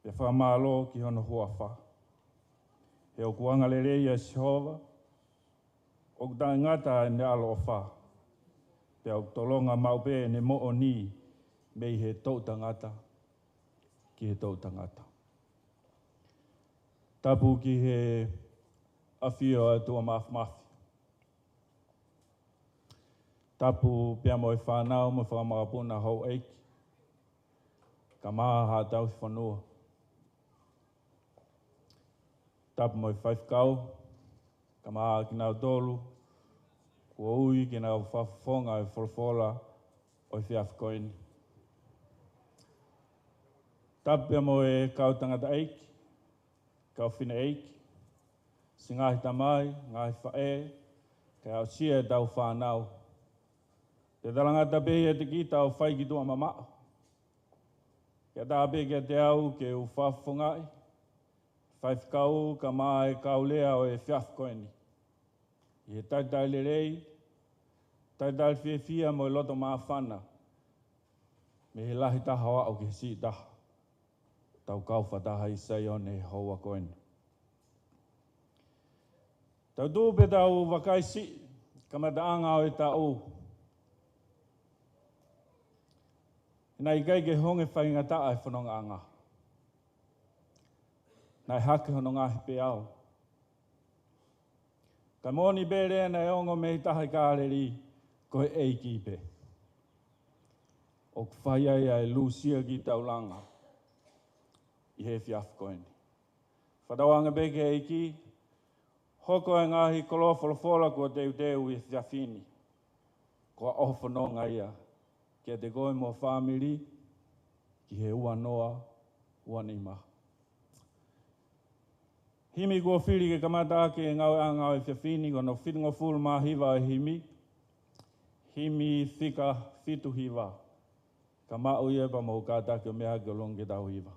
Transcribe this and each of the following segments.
Pe whamalo ki hono huawha. He o kuanga le rei a Sihova, o ta ngata e ne alo o wha. Pe o tolonga maupe ne mo o ni, mei he tau tangata, ki he tau tangata. Tapu ki he awhio a tua mafi. Tapu pia mo e whanau mo whakamapuna hau eiki. Ka maha ha tau whanua. Tapu mo e whaifkau. Ka maha ki nau tolu. Kua ui ki nau whafonga e wholofola o i whiawhikoini. Tapu pia mo e kau tangata eiki. Kau whina eiki. Si ngahi tamai, ngahi whae. Ka au sia e tau whanau. Te talangata pehi e te kita o whai ki tua mamao. Kia tāpe kia te au ke u whawhongai. Whaifkau ka maa e kaulea o e whiawhkoeni. I he taitai le rei, taitai whiawhia mo e loto maa whana. Me he lahi taha wa o ke si taha. Tau kauwha taha i sei o ne hoa koeni. Tau tūpe tau wakaisi, ka mataanga o e tau. Nai kai ke honge whainga taa e whanonga anga. Nai hake hono ngahi pe au. Ka moni bere na e ongo me i taha kāreri ko he eiki pe. O kwhai ai ai lusia ki taulanga. I he whiawhkoeni. Whatawanga beke eiki. Hoko e ngahi kolofolofola kua teu i whiawhini. Kua ofanonga ia. Kia te koe mo whamiri, ki he ua noa, ua ni maha. Himi kua whiri ke kamata ake e ngau a ngau e whiawhini, kono whitungo fulu maa hiwa e himi. Himi whika whitu hiwa. Ka mau ia pa mo kātake o mea ke longe tau hiwa.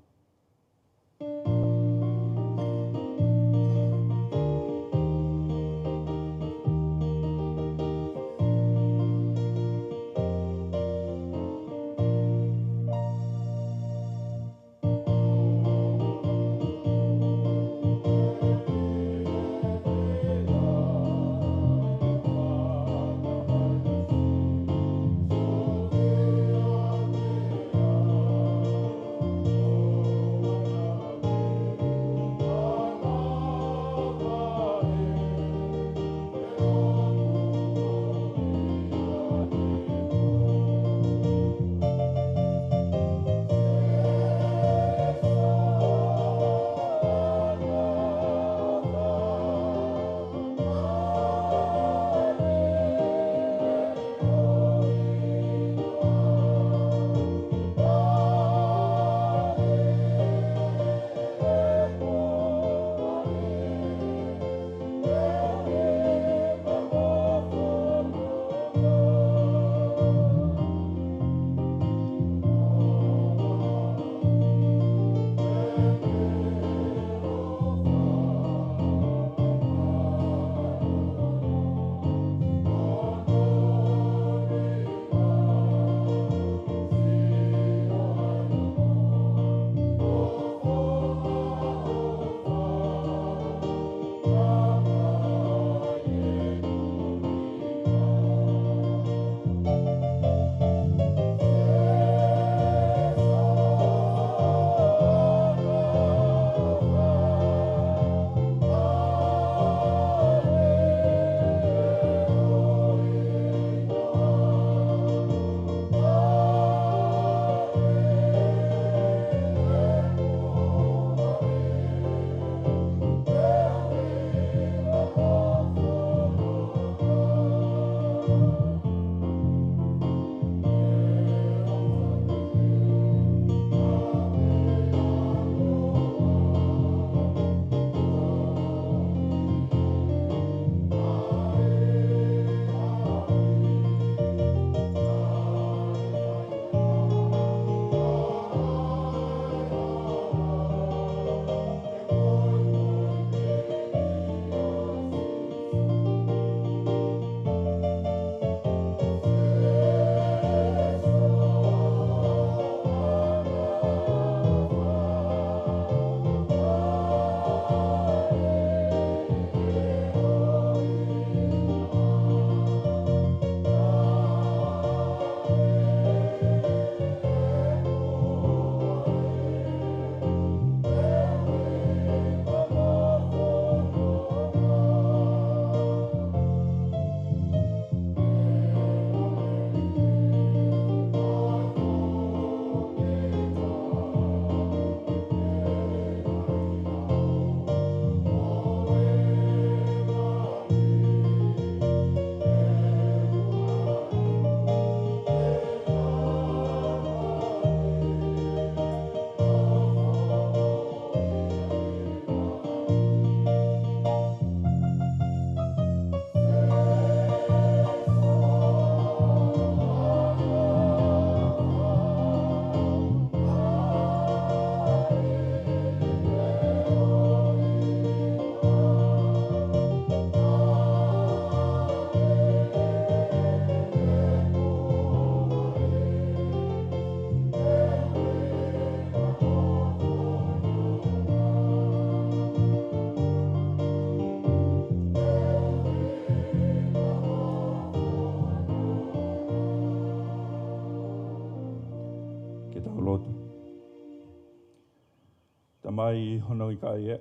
Tamai hono I ka ia.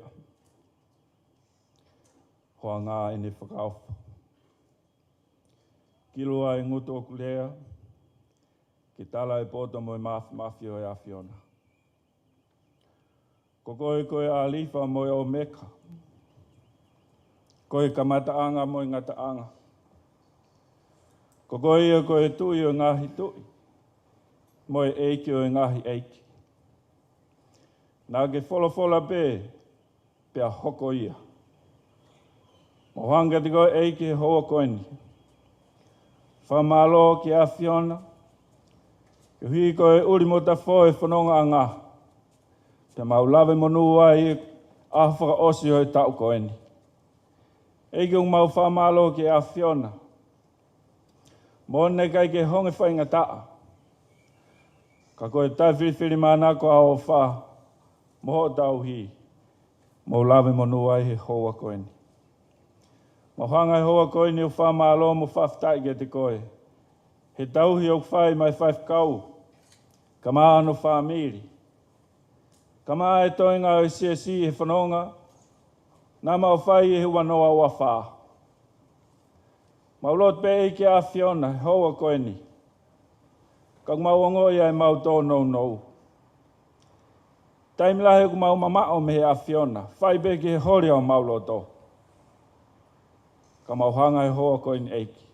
Hoa ngā ene whakaofa. Kilua e ngutu o kulea, ki tala e pota mo I mafio e awhiona. Ko koe a alifa mo o meka. Koe ka mataanga mo I ngataanga. Ko koe tui o ngahi tui. Mo e eiki o ngahi eiki. Nā ke wholofola pe a hoko ia. Mo hanga te koe eiki he hoa koeni. Whamalo ki a whiona. Ke hui koe uri mo ta whoe whanonga a ngā. Te maulawe monua I a Faka'osi o tau koeni. Eiki un mau whamalo ki a whiona. Mo ne kai ke honge whainga taa. Ka koe tai whiwhiri mana ko a o wha. Moho tau hi. Mo lawe monua he hoa koeni. Mo hanga hoa koeni o wha malo mo whaftai ke te koe. He tauhi o whai mai whaifkau. Ka maa no whamiri. Ka maa e toinga o siasi he whanonga. Nā mau whai he wanoa wa wha. Maulot pe e ki a whiona he hoa koeni. Ka mau ongo ia e mau tō nou. Taimlahe ku mau mamao me he a whiona. Whai pe ki he hori o mauloto. Ka mau hanga he hoa koeni eiki.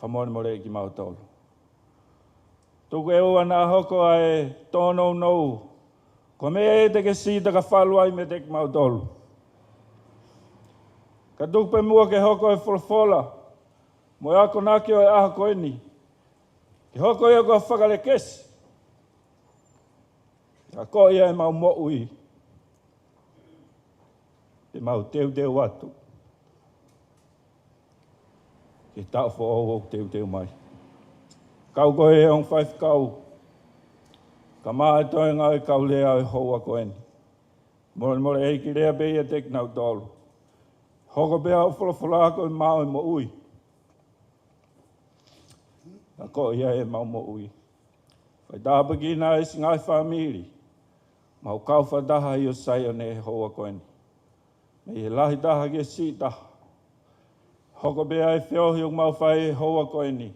Whamone more ki mau tolu. Tuku e ua nā hoko ai tōnou nou. Ko me e te ke sita ka whaluai me te ki mau tolu. Ka tuku pe mua ke hoko e wholofola. Mo e ako naki o e aha koeni. Ke hoko e ako whakale kesi. Ka ko ia e mau mo ui. Te mau teu watu. Ke tau fo o teu mai. Kau koe e on whaifkau. Ka maa e toi ngā e kau lea e hoa koeni. More e ki lea bei e tek nau tolu. Hoko bea o wholofola ko e mau e mo ui. Ka ko ia e mau mo ui. Whai tāpa ki nā e si ngai whamiri. Mau kau whataha I o sai o ne e hoa koeni. Me he lahi taha ke si taha. Hoko bea e whiohi o mau whai e hoa koeni.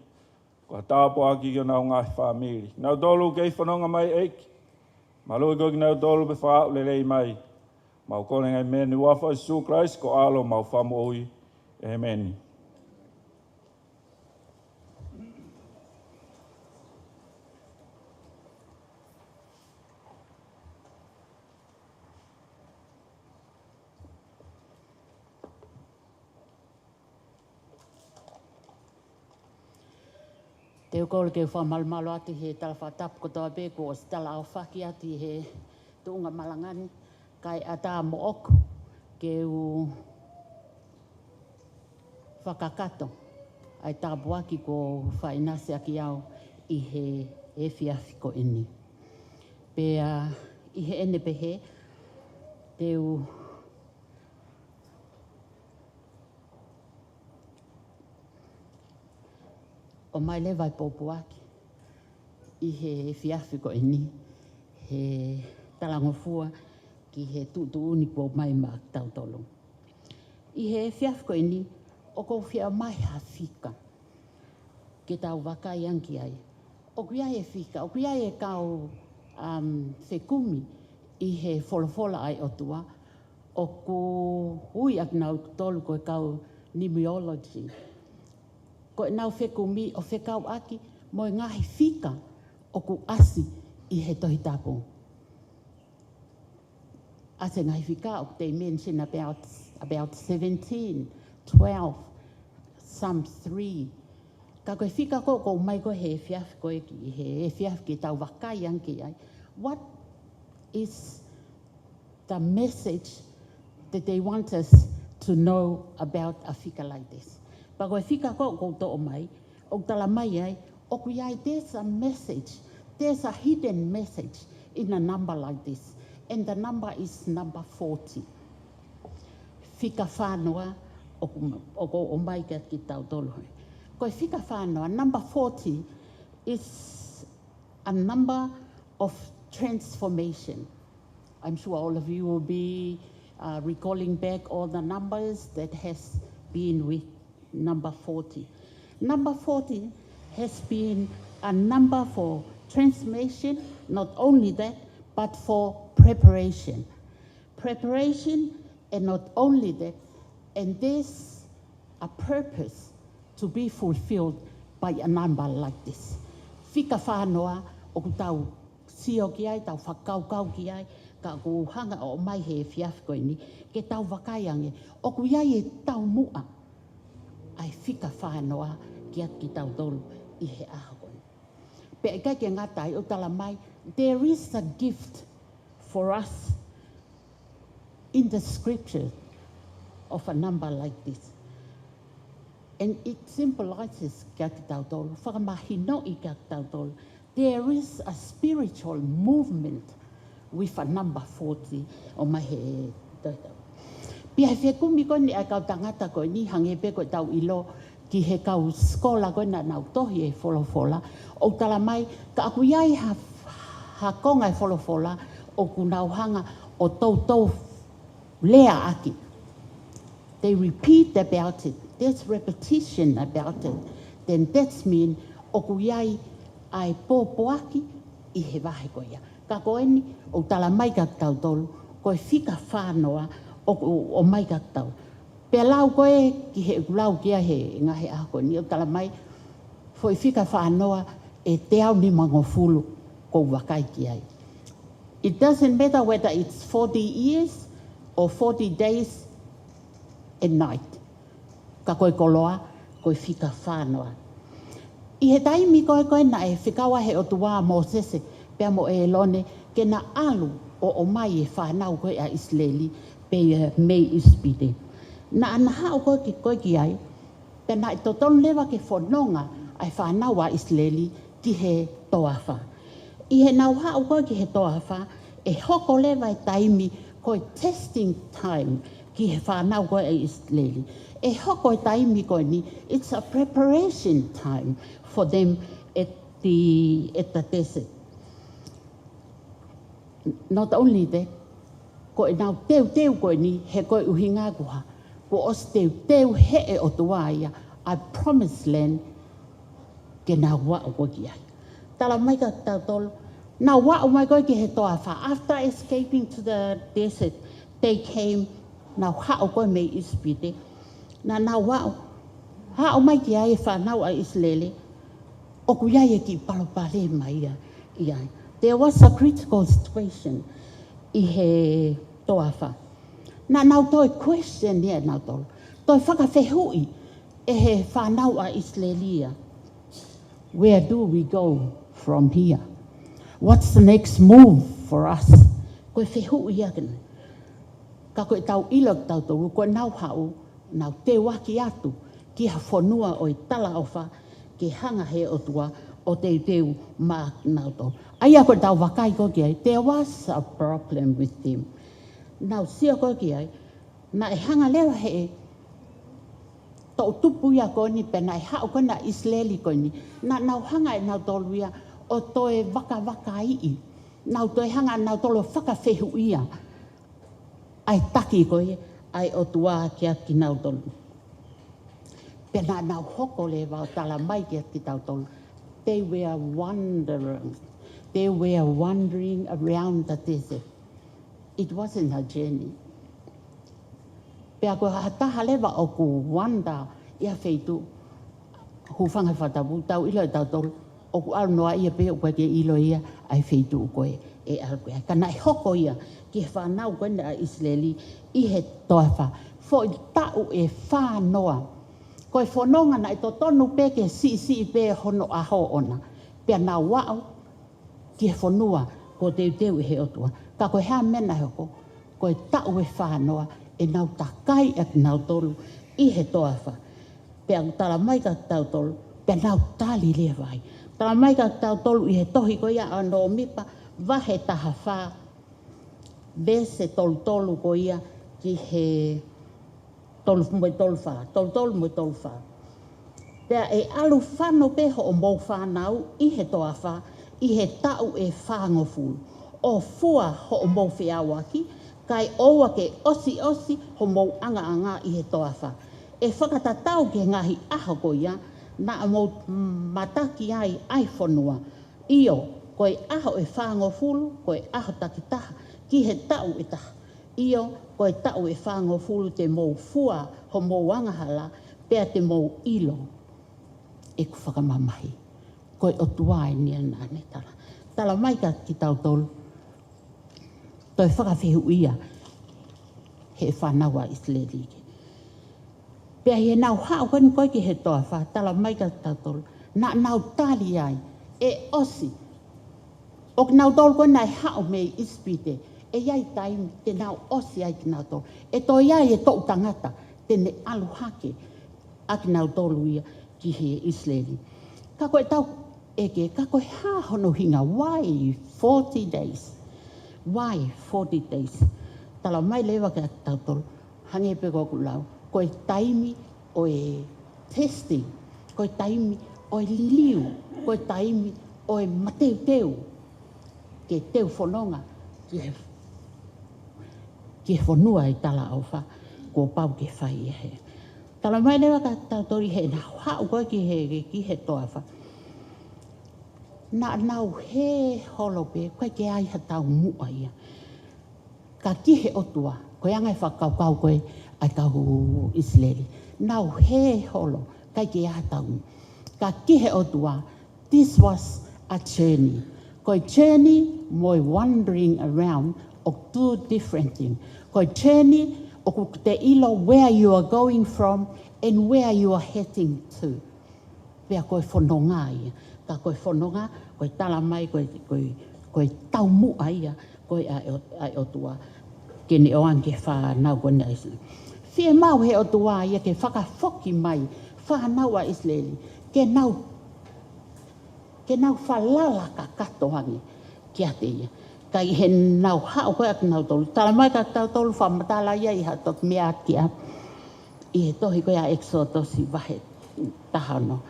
Kua tāpo aki ki o nau ngai whamiri. Nau tolu kei whanonga mai eiki. Malui koe ki nau tolu pe whaau lelei mai. Mau kone ngai meni wafa I su Christ ko alo mau whamu ui e meni. Te ukole ke whamalmalo ati he tala whatapu ko toa beko o stala au whaki ati he tuunga malangani kai a tā mo oku ke u whakakato ai tā buaki ko whainasi aki au I he whiawhi ko ini. Pea I he ene pehe te u o mai le vai popu aki I he whiawhi ko ini, he talangofua ki he tutu uniko mai ma tautolo. I he whiawhi ko ini, o kou whia mai ha whika ke tau wakai anki ai. O kuia e whika, o kuia e kau whekumi I he wholofola ai o tua, o ku hui ak nau tolu ko e kau nimiology. Ko e nau whekumi o whekau aki mo e ngahi whika o ku asi I he tohi tapo. Ase ngahi whika o te mention about 17, 12, some 3. Ka koe whika ko mai ko he whiawhi ko eki, he whiawhi ki tau wakai anki ai. What is the message that they want us to know about a whika like this? Pa koe whika ko to o mai, o tala mai ai, o kui ai, there's a message, there's a hidden message in a number like this. And the number is number 40. Whika whānoa o ko o mai ki tau tolo. Koe whika whānoa, number 40 is a number of transformation. I'm sure all of you will be recalling back all the numbers that has been with number 40. Number 40 has been a number for transformation, not only that, but for preparation. Preparation, and not only that, and there's a purpose to be fulfilled by a number like this. Fika whānoa o ku tau sio ki ai, tau whakaukau ki ai, ka ku hanga o mai he whiawhi koe ni, ke tau wakaiange, o ku iai e tau mua, ai fika whānoa ki at ki tau tolu i he aha koe. Pe kai ke ngatai o tala mai, there is a gift for us in the scripture of a number like this. And it symbolizes kia ki tau tolu, whakamahino i kia ki tau tolu. There is a spiritual movement with a number 40 o mai he tautau. Pia he whekumi koe ni ai kau tangata koe ni hange pe koe tau ilo ki he kau skola koe na nau tohi e wholofola. O tala mai, ka aku iai ha konga e wholofola o ku nau hanga o tau lea aki. They repeat about it. There's repetition about it. Then that's mean o ku iai ai pōpoaki i he wahe koe ia. Ka koe ni o tala mai ka tau tolu, koe whika whānoa o mai ka tau. Pea lau koe ki he lau kia he ngahe aha koe ni o tala mai, foi whika whānoa e te au ni mangofulu ko wakai ki ai. It doesn't matter whether it's 40 years or 40 days and night. Ka koe koloa, koe whika whānoa. I he taimi koe na e whikawa he o tuā mō sese, pea mo e lone, ke na alu o mai e whanau koe a Israeli, pe mei ispide. Na anaha o koe ki ai, pe na i totonu lewa ke whanonga ai whanau a Israeli ki he toawha. I he nauha o koe ki he toawha, e hoko lewa e taimi koe testing time ki he whanau koe a Israeli. E hoko e taimi koe ni, it's a preparation time for them at the desert. Not only that, koe nau teu koe ni, he koe uhinga kuha, ko os teu he e o tuaia, a promised land, ke nau wa o koe ki ai. Tala mai ka tau tolu, nau wa o mai koe ki he toa wha. After escaping to the desert, they came, nau ha o koe mei ispite, na nau wa o, ha o mai ki ai e whanau a Israeli, o ku iai e ki palopale mai ai. There was a critical situation i he toawha. Na nau toi question nia nau tolu. Toi whakawhehui e he whanau a Israelia. Where do we go from here? What's the next move for us? Koe whehui akana. Ka koe tau ilok tau tolu, koe nau hau, nau te waki atu, ki ha whanua o i tala o wha, ke hanga he o tua, o te teu mā nau tolu. Aia koe tau wakai ko ki ai, there was a problem with him. Nau sia ko ki ai, na e hanga lewa he, tau tupu ia ko ni, pe na e hao ko na Israeli ko ni, na nau hanga e nau tolu ia, o toe waka ii, nau toe hanga nau tolu whakawhehu ia, ai taki ko ia, ai o tua kia ki nau tolu. Pe na nau hoko lewa o tala mai kia ki tau tolu, they were wandering. They were wandering around the desert. It wasn't a journey. Pea koe hataha lewa o ku wanda ia wheitu hu whanga whatapu tau ilo tau tolu o ku alu noa ia pe o koe ke ilo ia ai wheitu o koe e alu koe. Kana i hoko ia ki he whanau koe na Israeli i he toawha. Fo i tau e whanoa. Koe whanonga na i to tonu pe ke si pe hono aho ona. Pea na wau ki he whanua ko teu he otua. Ka koe hea mena hoko, koe tau e whanoa e nau takai e nau tolu i he toawha. Pea tala mai ka tau tolu, pea nau tali lea vai. Tala mai ka tau tolu i he tohi ko ia ano mipa, wahe taha wha, vese tolu ko ia ki he tolu mo tolu wha. Pea e alu whano peho o mou whanau i he toawha, i he tau e whangofu. o fua ho o mou whiawaki, kai oua ke osi ho mou anga i he toawha. E whakatatau ke ngahi aha ko ia, na mou mataki ai whanua. Io, koe aho e whango fulu, koe aho takitaha, ki he tau e taha. Io, koe tau e whango fulu te mou fua ho mou angahala, pea te mou ilo. E ku whakamamahi. Koe o tuai nia nane tala. Tala mai ka ki tau tolu. Toi whakawhihu ia. He whanawa Israelike. Pea he nau hao kani koe ki he toa wha. Tala mai ka tau tolu. Na nau tali ai. E osi. O nau tolu koe nai hao mei ispite. E iai taimi te nau osi ai ki nau tolu. E to iai e tau tangata. Tene alu hake. Aki nau tolu ia ki he Israeli. Ka koe tau eke. Ka koe hahono hinga. Why 40 days? Why 40 days? Tala mai lewa ka tau tolu. Hange pe koku lau. Koe taimi o e testing. Koe taimi o e liliu. Koe taimi o e mateu teu. Ke teu whanonga. Ke whanua i tala au wha. Ko pau ke whai e he. Tala mai lewa ka tau tori he na hau koe ki he toa wha. Na nau he holope, koe ke ai ha tau mua ia. Ka ki he otua, koe angai whakaukau koe ai kau Israeli. Nau he holo, kai ke ai tau. Ka ki he otua, this was a journey. Koe journey, moi wandering around of two different things. Koe journey, o te ilo where you are going from and where you are heading to. Pea koe whanonga ia. Ka koe whanonga, koe tala mai, koe tau mua ia, koe ai otua. Kene o anke whanau kone Israeli. Whie mau he otua ia ke whakafoki mai, whanau a Israeli. Ke nau whalala ka katohangi ki ate ia. Kai he nau hao koe aki nau tolu. Tala mai ka tau tolu whamatala ia i hatot mea aki a. I he tohi koe a exodosi wahe tahano.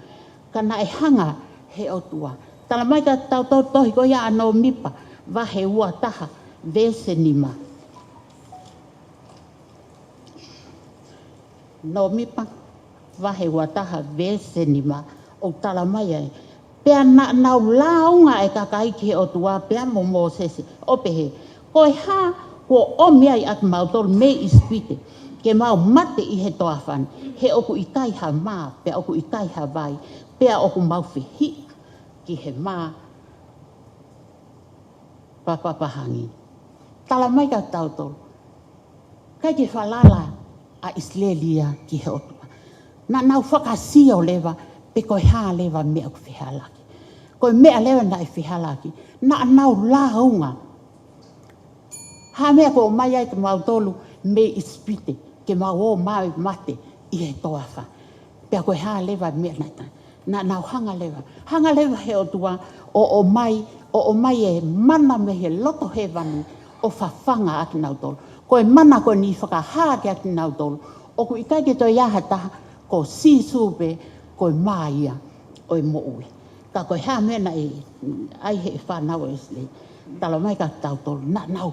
Kana e hanga he otua. Tala mai ka tau tolu tohi koe a anō mipa wahe ua taha vesenima. No mipa wahe ua taha vesenima o tala mai ai. Pea nau launga e kakai ki he otua, pea mo Mosese, opehe. Koe ha, ko omi ai at mautol me ispite, ke mau mate i he toafan, he oku i kai ha maa, pea oku i kai ha vai, pea oku mau whihi ki he maa papapahangi. Tala mai ka tautol, kai ke whalala a Israelia ki he otua. Na nau whakasio lewa, pe koe ha lewa mea ku whihalaki. Koe mea lewa na e whihalaki. Na nau launga. Ha mea ko mai ai te mautolu me ispite. Ke mau o mai mate i he toafa. Pea koe ha lewa mea naitai. Na nau hanga lewa. Hanga lewa he otua o mai e mana me he loto he vani o whawhanga aki nautolu. Koe mana koe ni whakaha ki aki nautolu. O ku ikai ke toi aha taha ko sisupe koe maia o e moui. Ka koe hea mena ai he whanau e sile. Tala mai ka tau tolu, na nau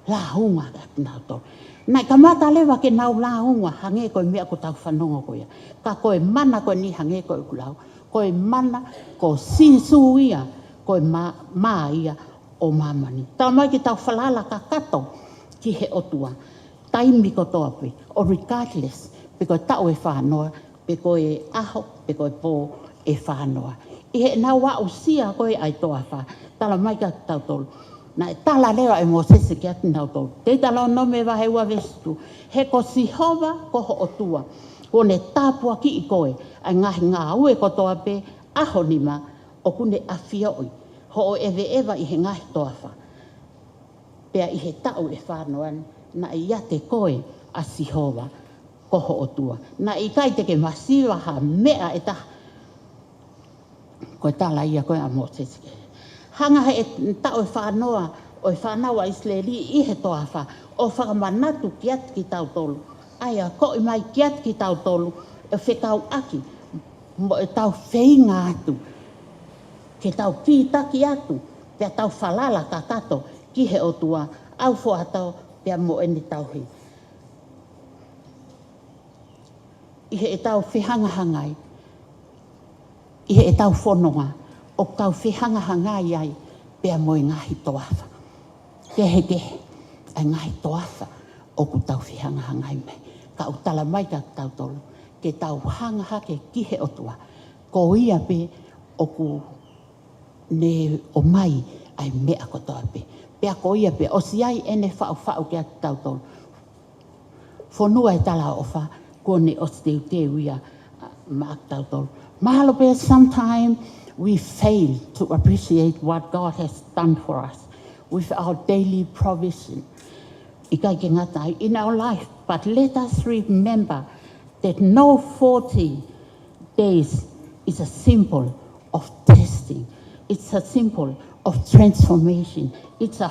lahunga ka nau tolu. Nai ka mata lewa ke nau lahunga, hange koe mea ko tau whanonga koe. Ka koe mana koe ni hange koe kulau. Koe mana ko sisu ia, koe maa ia o mamani. Tala mai ke tau whalala ka kato ki he otua. Taimi ko toa pe, o regardless, pe koe tau e whanoa, pe koe aho, pe koe pō e whanoa. I he nau wa usia koe ai toa wha. Tala mai ka tau tolu. Na e tala lewa e Mosese ki ati nau tolu. Te tala no me wahe ua vestu. He ko sihova ko ho otua. Ko ne tāpua ki i koe. Ai ngahi ngā ue ko toa pe aho nima o kune awhioi. Ho o ewe ewa i he ngahi toa wha. Pea i he tau e whanoan. Na i ate koe a sihova ko ho otua. Na i kai te ke masiwa ha mea e taha. Koe tala ia koe a Mosese. Hanga he e tau e whanoa o e whanaua Israeli i he toa wha. O whakamanatu ki ati ki tau tolu. Aia, ko i mai ki ati ki tau tolu. E whekau aki. Mo e tau wheinga atu. Ke tau pītaki atu. Pea tau whalala ka kato ki he o tua au fo atau pia mo eni tauhi. I he e tau whihanga hangai, i he e tau whanonga, o tau whihanga hangai ai, pia mo i ngahi toafa. Ke ai ngahi toafa, o ku tau whihanga hangai mai. Ka u tala mai ka tau tolu, ke tau hanga hake ki he o tua. Ko ia pe, o ku ne o mai, ai mea kotoa pe. Pea ko ia pe, o si ai ene whau ke atu tau tolu. Whanua e tala o wha, ko ne o te uia ma atu tau tolu. Mahalo pe, sometimes we fail to appreciate what God has done for us with our daily provision. Ikai ke ngata in our life, but let us remember that no 40 days is a symbol of testing. It's a symbol of transformation. It's a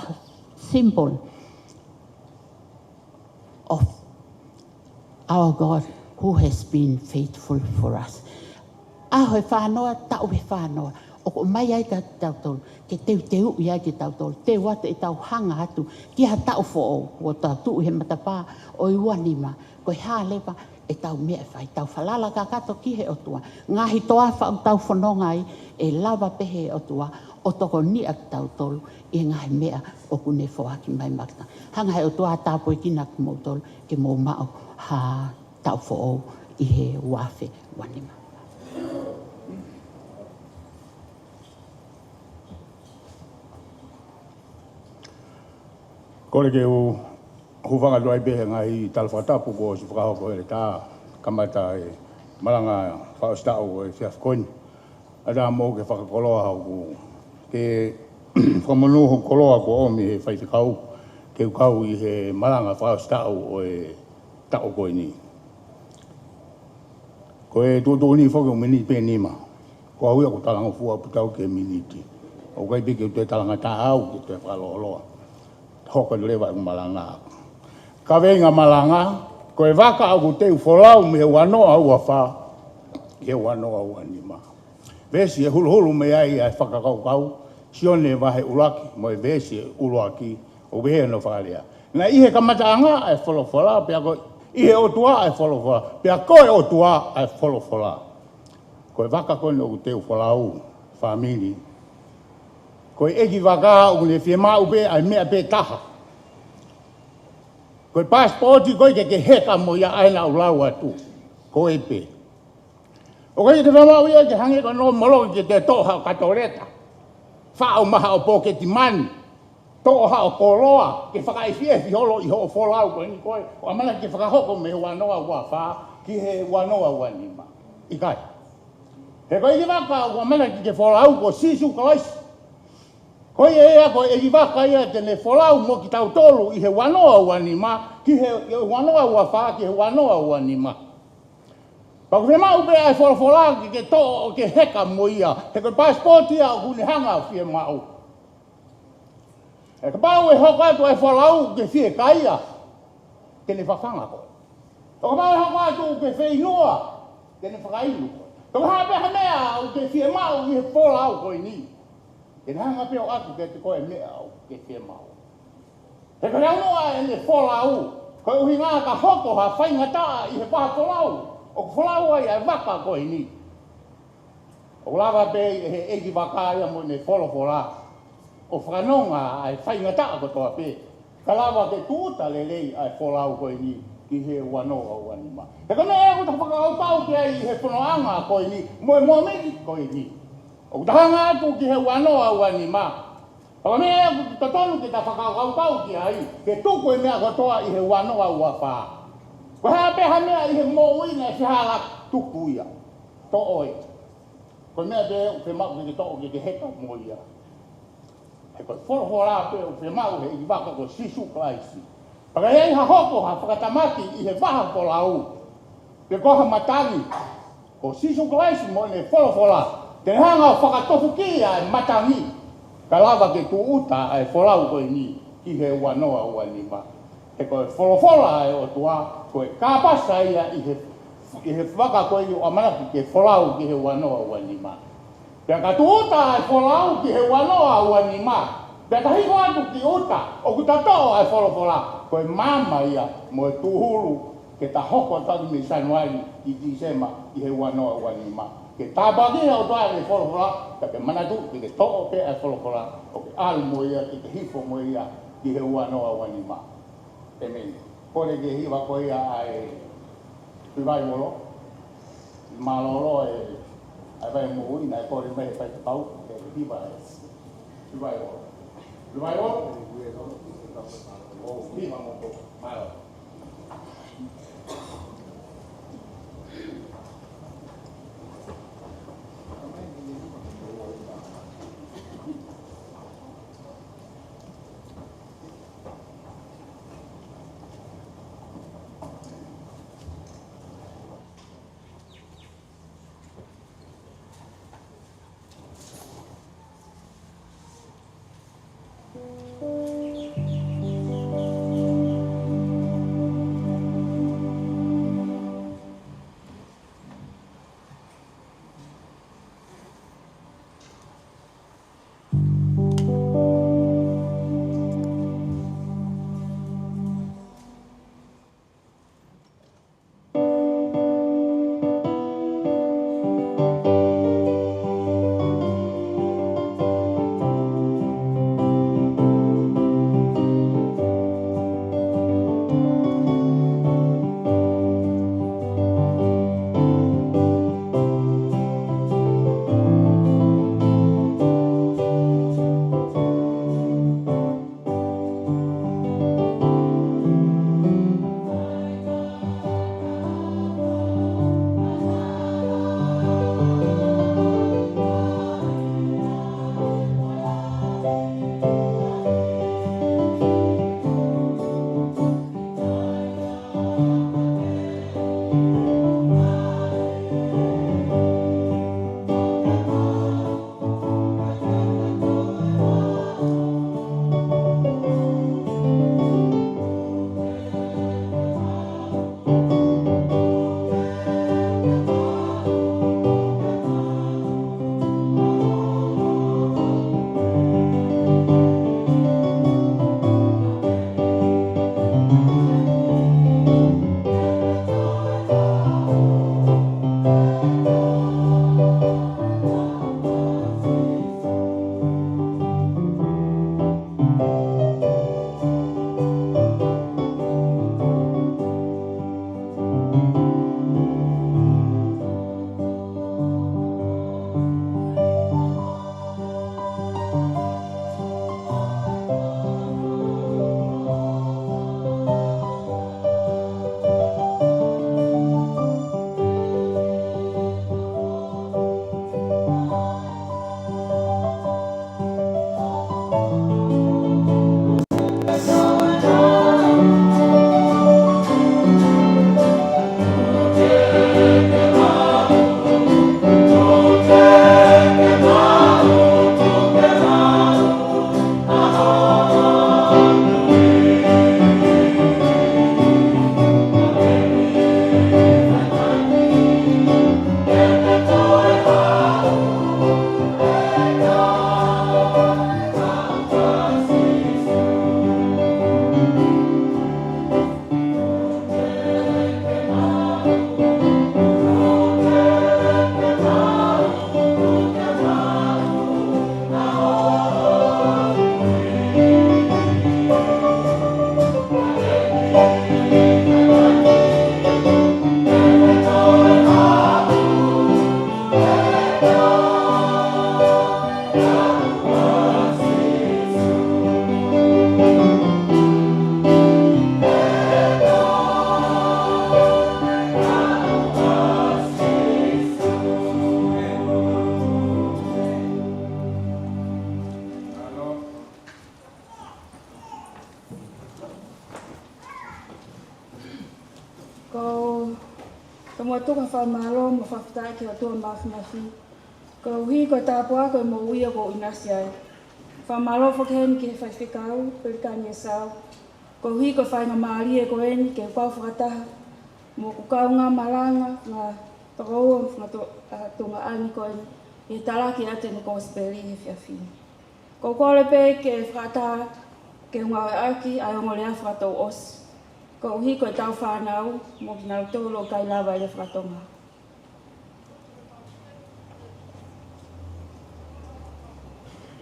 symbol of our God who has been faithful for us. Aho e whanoa, tau e whanoa. O ko mai ai ka tau tolu, ke teu i ai ke tau tolu, te wata e tau hanga atu, ki ha tau fo o tau tu he matapā o i wanima, ko ha lepa e tau mea e whai, tau whalala ka kato ki he o tua. Ngahi toa whau tau whanonga ai, e lava pehe o tua, o toko ni ak tau tolu, i ngahi mea o kune whoaki mai makta. Hanga he o tua tāpo i kina ku mou tolu, ke mou mao ha tau fo i he wafe wanima. Kore ke u huvanga doai behe ngai talwhatapu ko si whakahoko ele tā kamata e Malanga whaostau e whiafkoni. Ada mō ke whakakoloa hau ku ke whamanuhu koloa ko omi he whaitikau ke ukau i he Malanga whaostau o e tau koe ni. Ko e tūtūni whoke o mini pe nima. Ko ahui ako talanga fua putau ke miniti. O kai pike te talanga tā au ke te whakaloa. Hoko lewa i Malanga. Ka venga Malanga, ko e waka au te ufolau me wanoa ua wha, ke wanoa ua nima. Vesi e hulu me ai ai whakakaukau, sione wahe ulaki, mo e vesi e uluaki, o wehe no whalea. Na ihe kamataanga ai wholofola, pia ko ihe o tua ai wholofola, pia koe o tua ai wholofola. Ko e waka kone o te ufolau, whamini, ko e eki waka o le whiema upe ai mea pe taha. Ko e passporti ko e ke heka mo ia aina ulau atu. Ko e pe. O kai te whamau ia ke hange ka no molo ke te toha o katoreta. Whao maha o poke ti mani. Toha o koloa ke whakaifie fi holo i ho folau ko ni koe. O amana ke whakahoko me wanoa ua wha ki he wanoa ua nima. Ikai. He koe ki waka o amana ki ke folau ko sisu kalaisi. Ko ea ko e waka ia tene folau mo ki tau tolu i he wanoa ua nima, ki he wanoa ua wha, ki he wanoa ua nima. Pako whema upe ai wholofola ki ke to ke heka mo ia, he koe passport ia o kune hanga fie mau. E ka pau e hoko atu ai folau ke fie kaia, tene whawhanga ko. O ka pau e hoko atu ke wheinua, tene whakainu ko. Ka hape hamea o ke fie mau i he folau ko ni. E hanga peo aku ke te koe mea au ke te mau. He ka reanoa e le wholau, koe uhi ngā ka hoko ha whainga taa i he paha wholau. O ka wholau ai ai waka koe ni. O lava pe he eki waka ia mo ne wholofola. O whanonga ai whainga taa ko toa pe. Ka lava ke tūta le lei ai wholau koe ni ki he wanoa o anima. He ka mea ko ta whakaupau ke ai he whanoanga koe ni, mo e mua meki koe ni. O tahanga atu ki he wanoa ua ni ma. Paka mea ku tatonu ki ta whakaukau ki ai, ke tuku e mea katoa i he wanoa ua wha. Ko hea peha mea i he mo uina e whihala tuku ia. To oi. Ko mea te uke mau ki to ki heka mo ia. He koe wholofola pe uke mau he i waka ko sisu klaisi. Paka hei ha hoko ha whakatamaki i he waha polau. Pe koha matangi. Ko sisu klaisi mo ne wholofola. Te hanga o whakatofu ki ai matangi. Ka lava ke tu uta ai wholau koe ni ki he wanoa ua ni ma. He koe wholofola ai o tua, koe kāpasa ia i he whaka koe ni o amanaki ke wholau ki he wanoa ua ni ma. Pea ka tu uta ai wholau ki he wanoa ua ni ma. Pea kahi ko atu ki uta, o ku tato ai wholofola, koe mama ia, mo e tuhuru, ke ta hoko tagi me Januari i Disema i he wanoa wani ma. Ke tāpakina o toa e wholofola, ka ke manatu ki ke to'o ke ai wholofola, o ke alu mo ia, ki ke hifo mo ia, i he wanoa wani ma. Amen. Kore ke hiwa ko ia ai piwai molo, malolo e ai vai mo ina e kore me he pai tau, ke hiwa e piwai molo. Piwai molo? O hiwa mo ko, malo. Mo tuka fa malo mo fa fta ki to ma fi ko hi ko ta po ko mo wi ko inasia fa malo fo ken ki fa fikau per kan yesa ko hi ko fa na mari ko en ke pa fa ta mo ku ka nga malanga na to na to nga ani ko e tala ki ate ni ko speli e fia fi Ko kore pe ke whakata ke ngā aki ai o lea whakatau osi. Ko uhi ko tau whanau mo ki nau tōlo kai lawa i le whakatonga.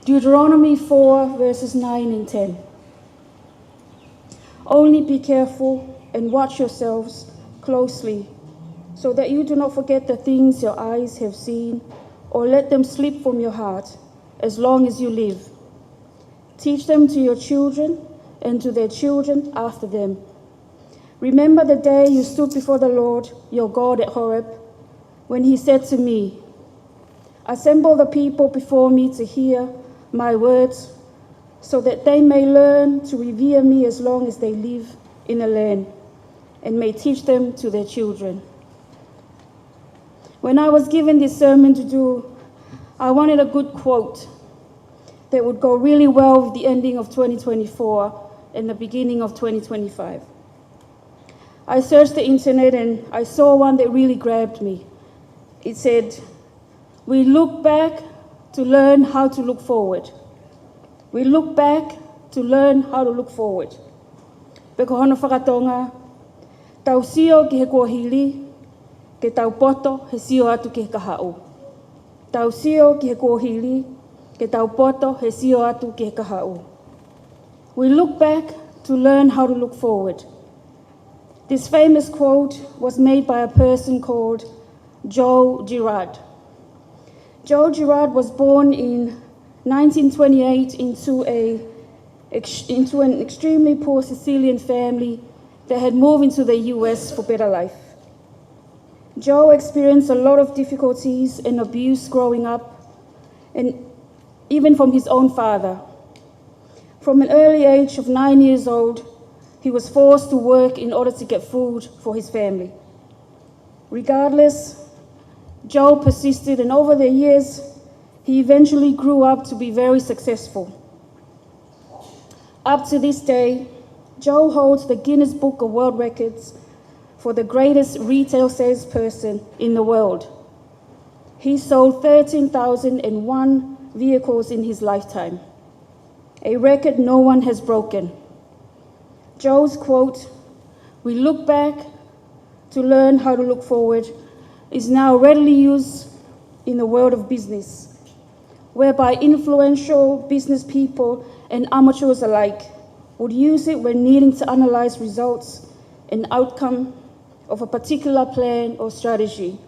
Deuteronomy 4 verses 9 and 10. Only be careful and watch yourselves closely, so that you do not forget the things your eyes have seen, or let them slip from your heart, as long as you live. Teach them to your children and to their children after them. Remember the day you stood before the Lord, your God, at Horeb, when he said to me, assemble the people before me to hear my words, so that they may learn to revere me as long as they live in the land, and may teach them to their children. When I was given this sermon to do, I wanted a good quote that would go really well with the ending of 2024 and the beginning of 2025. I searched the internet and I saw one that really grabbed me. It said, we look back to learn how to look forward. We look back to learn how to look forward. Peko hono whakatonga, tau sio ki he kuahili, ke tau poto he sio atu ki he kahau. Tau sio ki he kuahili, ke tau poto he sio atu ki he kahau. We look back to learn how to look forward. This famous quote was made by a person called Joe Girard. Joe Girard was born in 1928 into an extremely poor Sicilian family that had moved into the US for better life. Joe experienced a lot of difficulties and abuse growing up, and even from his own father. From an early age of 9 years old, he was forced to work in order to get food for his family. Regardless, Joe persisted, and over the years, he eventually grew up to be very successful. Up to this day, Joe holds the Guinness Book of World Records for the greatest retail salesperson in the world. He sold 13,001 vehicles in his lifetime, a record no one has broken. Joe's quote, we look back to learn how to look forward, is now readily used in the world of business, whereby influential business people and amateurs alike would use it when needing to analyze results and outcome of a particular plan or strategy.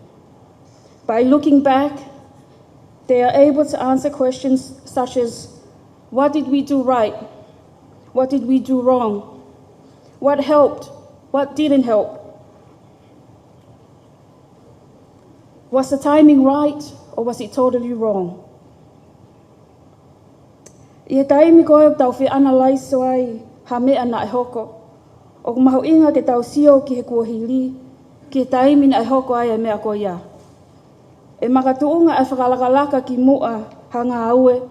By looking back, they are able to answer questions such as, what did we do right? What did we do wrong? What helped? What didn't help? Was the timing right, or was it totally wrong? Ia taimi koe tau whi analyse so ai ha mea na e hoko. O mahu inga ke tau sio ki he kuahili, ki he taimi na e hoko ai e mea ko ia. E makatuunga e whakalakalaka ki mua hanga aue,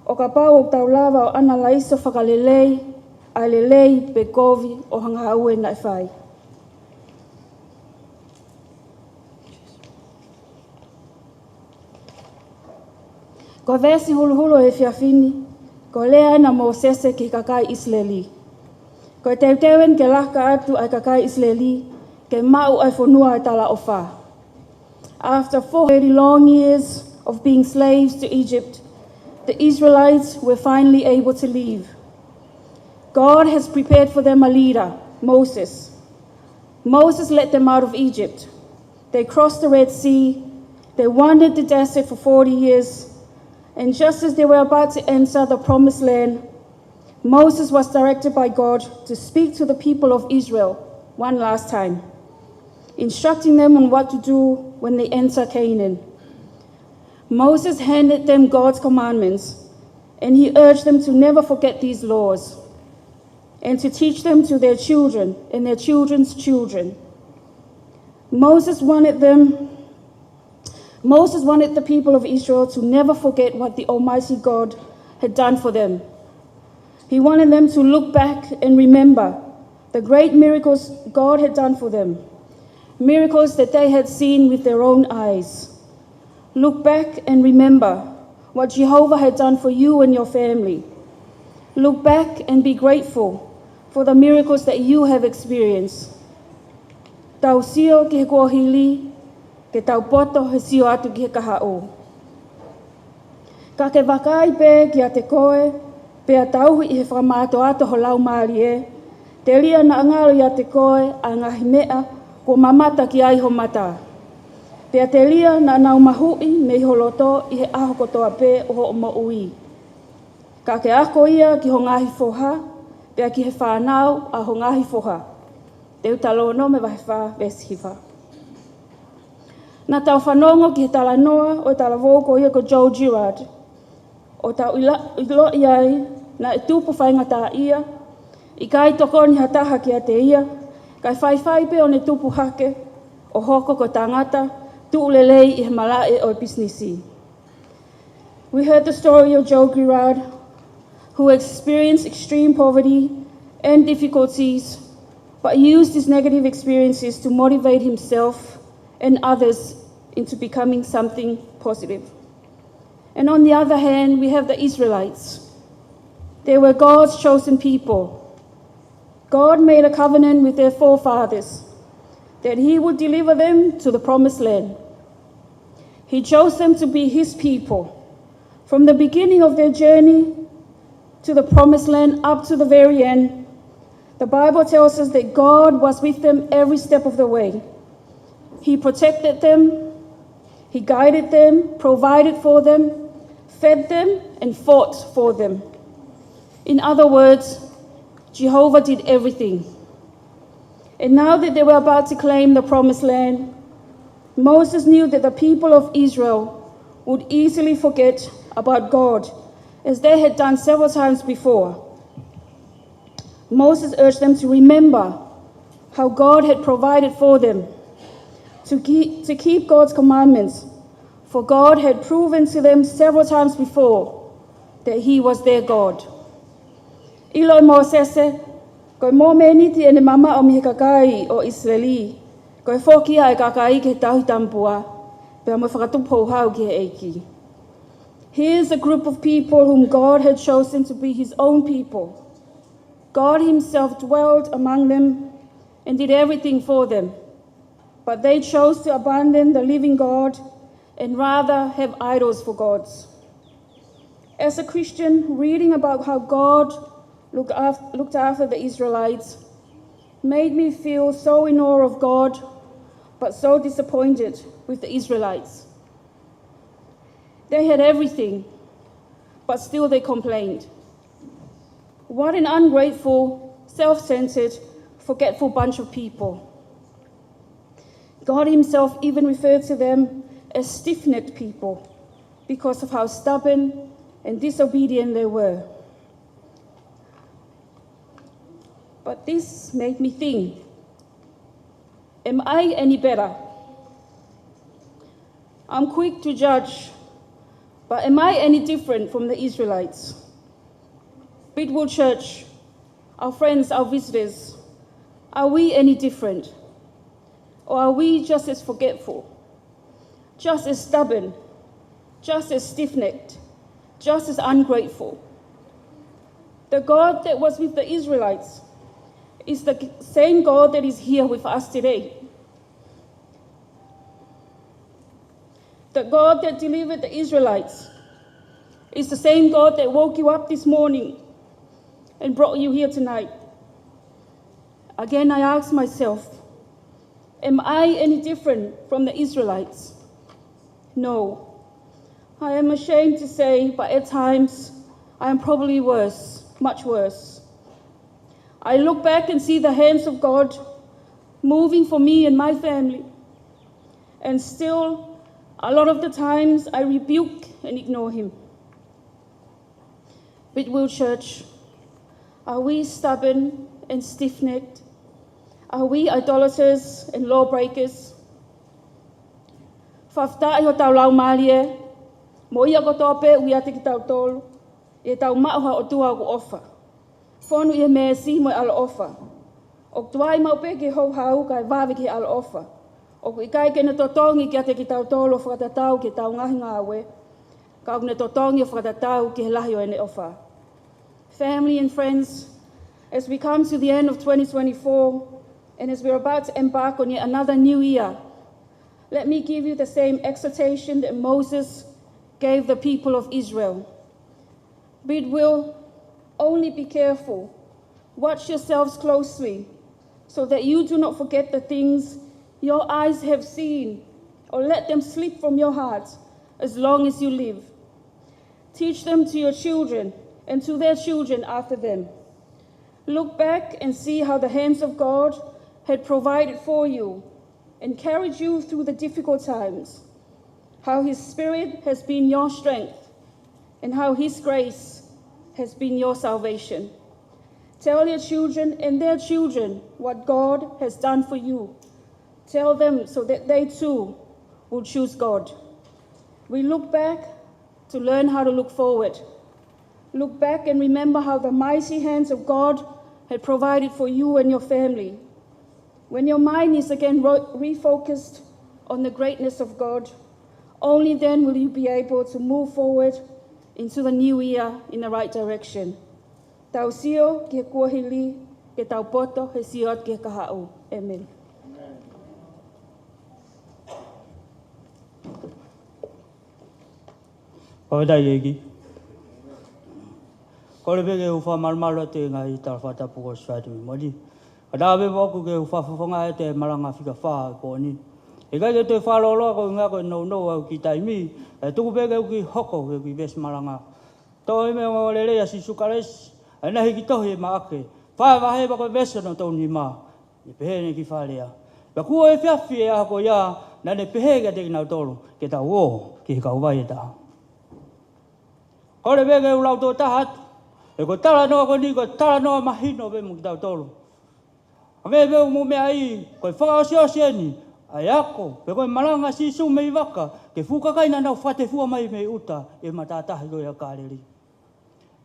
o ka pau o tau lava o analyse o whakalelei, ai lelei pe kovi o hanga aue na e whai. Ko vesi huluhulu e whiawhini, ko lea na mo sese ki kakai Israeli. Ko te tewen ke laka atu ai kakai Israeli, ke mau ai whanua ai tala o wha. After 430 long years of being slaves to Egypt, the Israelites were finally able to leave. God has prepared for them a leader, Moses. Moses led them out of Egypt. They crossed the Red Sea, they wandered the desert for 40 years, and just as they were about to enter the promised land, Moses was directed by God to speak to the people of Israel one last time, instructing them on what to do when they enter Canaan. Moses handed them God's commandments, and he urged them to never forget these laws, and to teach them to their children and their children's children. Moses wanted the people of Israel to never forget what the Almighty God had done for them. He wanted them to look back and remember the great miracles God had done for them, miracles that they had seen with their own eyes. Look back and remember what Jehovah had done for you and your family. Look back and be grateful for the miracles that you have experienced. Tau sio ki he kuahili, ke tau poto he sio atu ki he kahao. Ka ke wakai pe ki a te koe, pe a tauhi i he whamato ato ho lau maari e, te lia na angaro i a te koe a ngahi mea ko mamata ki ai ho mata. Pe a te lia na nau mahui me i holoto i he aho kotoa pe o ho mo ui. Ka ke ako ia ki ho ngahi foha, pe a ki he whanau a ho ngahi foha. Te utalo no me wahi wha vesihiwa. Na tau whanongo ki he tala noa o tala voko ia ko Joe Girard. O tau ilo iai na e tupu whaingata ia, i kai tokoni hataha ki a te ia, kai whai pe o ne tupu hake, o hoko ko tangata, tuulelei i he malae o businessi. We heard the story of Joe Girard, who experienced extreme poverty and difficulties, but used his negative experiences to motivate himself and others into becoming something positive. And on the other hand, we have the Israelites. They were God's chosen people. God made a covenant with their forefathers that he would deliver them to the promised land. He chose them to be his people from the beginning of their journey to the promised land up to the very end. The Bible tells us that God was with them every step of the way. He protected them, he guided them, provided for them, fed them, and fought for them. In other words, Jehovah did everything. And now that they were about to claim the promised land, Moses knew that the people of Israel would easily forget about God, as they had done several times before. Moses urged them to remember how God had provided for them, to keep God's commandments, for God had proven to them several times before that he was their God. Ilo Moses, koe mō meniti ene mama o mihe kakai o Israeli, koe whokia e kakai ke tahi tampua, pea mo whakatupo hau ki he eiki. Here's a group of people whom God had chosen to be his own people. God himself dwelled among them and did everything for them, but they chose to abandon the living God and rather have idols for gods. As a Christian, reading about how God looked after the Israelites made me feel so in awe of God, but so disappointed with the Israelites. They had everything, but still they complained. What an ungrateful, self-centered, forgetful bunch of people. God himself even referred to them as stiff-necked people because of how stubborn and disobedient they were. But this made me think, am I any better? I'm quick to judge, but am I any different from the Israelites? Bidwill Church, our friends, our visitors, are we any different? Or are we just as forgetful, just as stubborn, just as stiff-necked, just as ungrateful? The God that was with the Israelites is the same God that is here with us today. The God that delivered the Israelites is the same God that woke you up this morning and brought you here tonight. Again, I ask myself, am I any different from the Israelites? No. I am ashamed to say, but at times, I am probably worse, much worse. I look back and see the hands of God moving for me and my family. And still, a lot of the times, I rebuke and ignore him. Bidwill Church, are we stubborn and stiff-necked? Are we idolaters and lawbreakers? Whaftai ho tau lau malie, mo ia ko tope ui ate ki tau tolu, e tau mauha o tua ko ofa. Whonu ia mea si mo ala ofa. O tuai mau pe ki hou hau kai wawe ki ala ofa. O ku ikai kena totongi ki ate ki tau tolu whakatatau ki tau ngahi ngāwe. Ka au ne totongi o whakatatau ki he lahi o ene ofa. Family and friends, as we come to the end of 2024, and as we're about to embark on yet another new year, let me give you the same exhortation that Moses gave the people of Israel. Bidwill, only be careful. Watch yourselves closely, so that you do not forget the things your eyes have seen, or let them slip from your heart as long as you live. Teach them to your children and to their children after them. Look back and see how the hands of God had provided for you and carried you through the difficult times, how his Spirit has been your strength, and how his grace has been your salvation. Tell your children and their children what God has done for you. Tell them so that they too will choose God. We look back to learn how to look forward. Look back and remember how the mighty hands of God had provided for you and your family. When your mind is again refocused on the greatness of God, only then will you be able to move forward into the new year in the right direction. Tau sio ke kuahili, ke tau poto he siot ke kahau. Amen. Oda yegi. Kore bege ufa malmalo te ngai tar fata puko swati modi. Kada be boku ke ufa fonga te malanga fika fa ko ni. E ga te fa lo lo ko nga ko no au ki tai mi. E tu bege ki hoko ke ki ves malanga. To me o le le asi sukares. Ana hiki to he ma ake. Fa va he ba ko ves no to ni ma. Ni pe ni ki fa le ya. Ba ku e fia fia ko ya na ne pe he ga te na tolo ke ta wo ki ka wa ye ta. Hore bege ulau to tahat. E ko tala no ko ni ko tala no mahino be mu tau tolo. Ame be mu me ai ko Faka'osi ni ai ako pe ko malanga si su me waka ke fuka kai na no fate fu mai me uta e matata go ya kareli.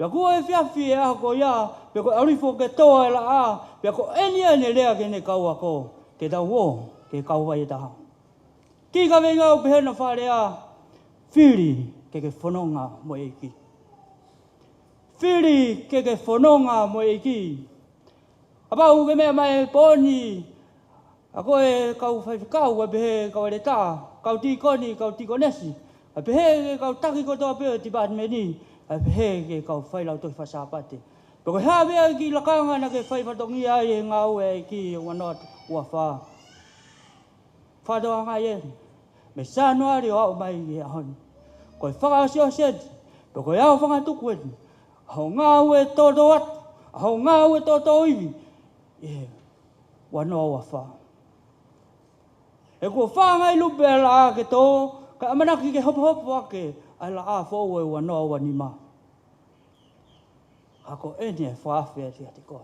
Ya ko e fia ko ya pe ko ali fo ke to la a pe ko eni le ke ne kau ako ke da wo ke kau vai ta. Ki ka venga o pe no fare a fili ke fononga mo iki. Fili ke fononga mo iki. Apa u ke me mai poni. Ako e kau fai kau be kau le ta. Kau ti konesi. Ape he kau taki ko to pe ti bat me ni. Ape he ke kau fai lau to fa sapate. Ko ha be ki lakanga na ke fai fatongi ai ngau e ki wanot wa fa. Fa do nga ye. Me sanuari o mai ye hon. Ko Faka'osi ko ya fa nga tu kwen. Ho ngau e to do wat. Ho ngau e to iwi. E wano wa fa. E ko fa ngai lupe la ke to ka manaki ke hop wa ke ala a fo we wano wa ni ma. Ako ene fa fe ti ko.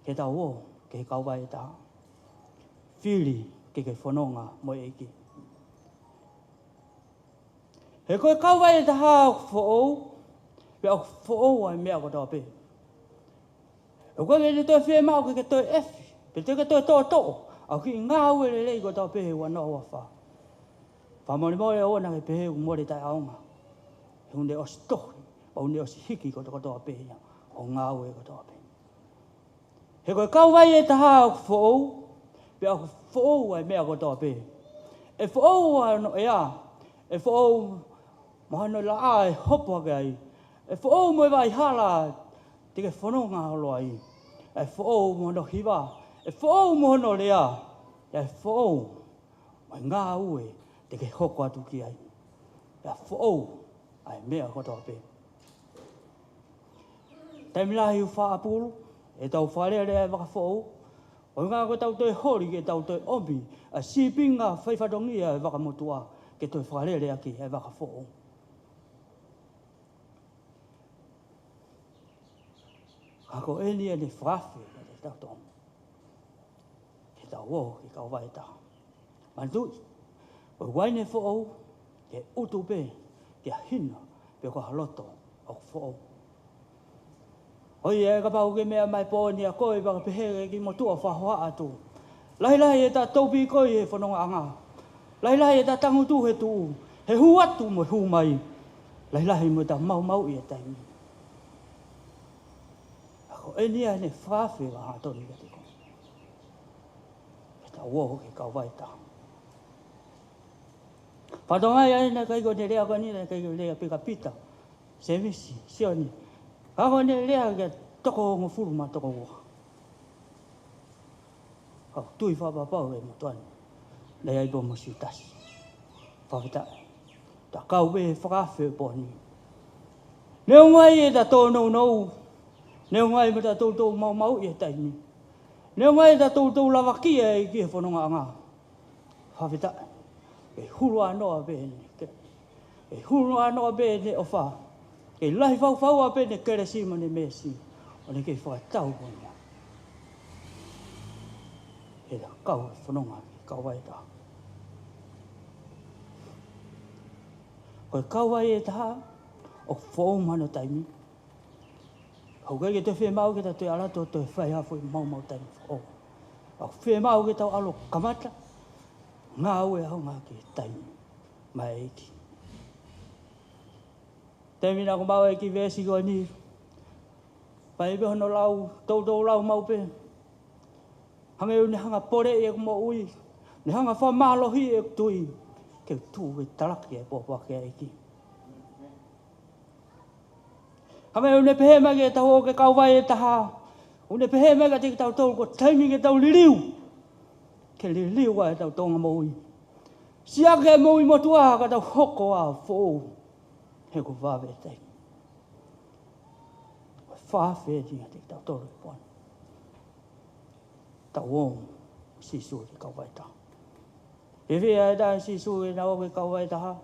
Ke ta wo ke kau vai ta. Fili ke fononga mo eki. He ko kau vai ta ha fo pe fo wa me ko to pe. O ko le to fe ma ko ke to f pe te ke to a ki nga we le ko to pe wa no wa fa. Fa mo ni mo e ona ke pe mo le ta aunga. Hunde o sto o ne o hiki ko to pe ya. O nga we ko to pe. He ko kau vai ta ha fo pe fo wa me ko to pe. E fo wa no ya. E fo mo no la ai hopo gai. E fo mo vai hala te ke fononga lo ai. E fo mo no hiva. E fo mo no lea. E fo mai nga ue te ke hoko atu ki ai. E fo ai mea ko to pe. Taimila hiu wha apuru. E tau whare lea waka fo. O ngā ko tau toi hori ke tau toi omi. A sipinga whaifatongi e waka motua. Ke toi whare lea ki e waka fo. Ako eni e whawhi e tau tō. Ke tau o ki kau vai tā. Mantui, o waine who'o, ke utu pe, ke hina, pe ko haloto o who'o. Hoi e ka pau ke mea mai pōni a koe waka pehere ki motua whahoa atu. Lahi e tā taupi koe e whanonga anga. Lahi e tā tangutu he tu. He hu atu mo hu mai. lahi mo ta mau ia tai mi ako enia ne fafe wa to ni te ko ta wo ke ka vai ta pa do mai ai na kai go ne rea ko ni na kai go le pika pita service sioni ka go ne rea ke toko ngo furu ma toko wo ka tui fa ba pa we mo tuan le ai go mo si tas fa ta ta ka we fafe po ni nếu ngay ta tô nâu nâu nếu ngay mà ta tô tô mau mau vậy tại mi nếu ngay ta tô tô là vaki kia phụ nông anga ha vita cái hulu nó bên cái hulu nó bên này ofa cái lai phao phao bên này cái gì mà này messi anh cái phao tàu của nó cái đó câu phụ nông câu vậy đó cái câu vậy đó o fo mano taimi ho ga te fe mau ke te ala to to fa ya fo mau taimi o o fe mau ke tau alo kamata nga we ho nga ke taimi mai ki taimi na ko ba ki ve si go ni pai be no lau to lau mau pe hanga ni hanga pore e mo ui ni hanga fa malo hi e tui ke tu we talak ye po pa ke ki hame une pehe mage ta ho ke kau vai ta ha une pehe mage te tau tol ko taimi ke tau liliu ke liliu wa tau tonga moi sia ke moi mo tua ka tau hoko a fo he ko va ve te fa fe di te tau tol ko tau wo si su ke kau vai ta e ve da si su e na o ke kau vai ta ha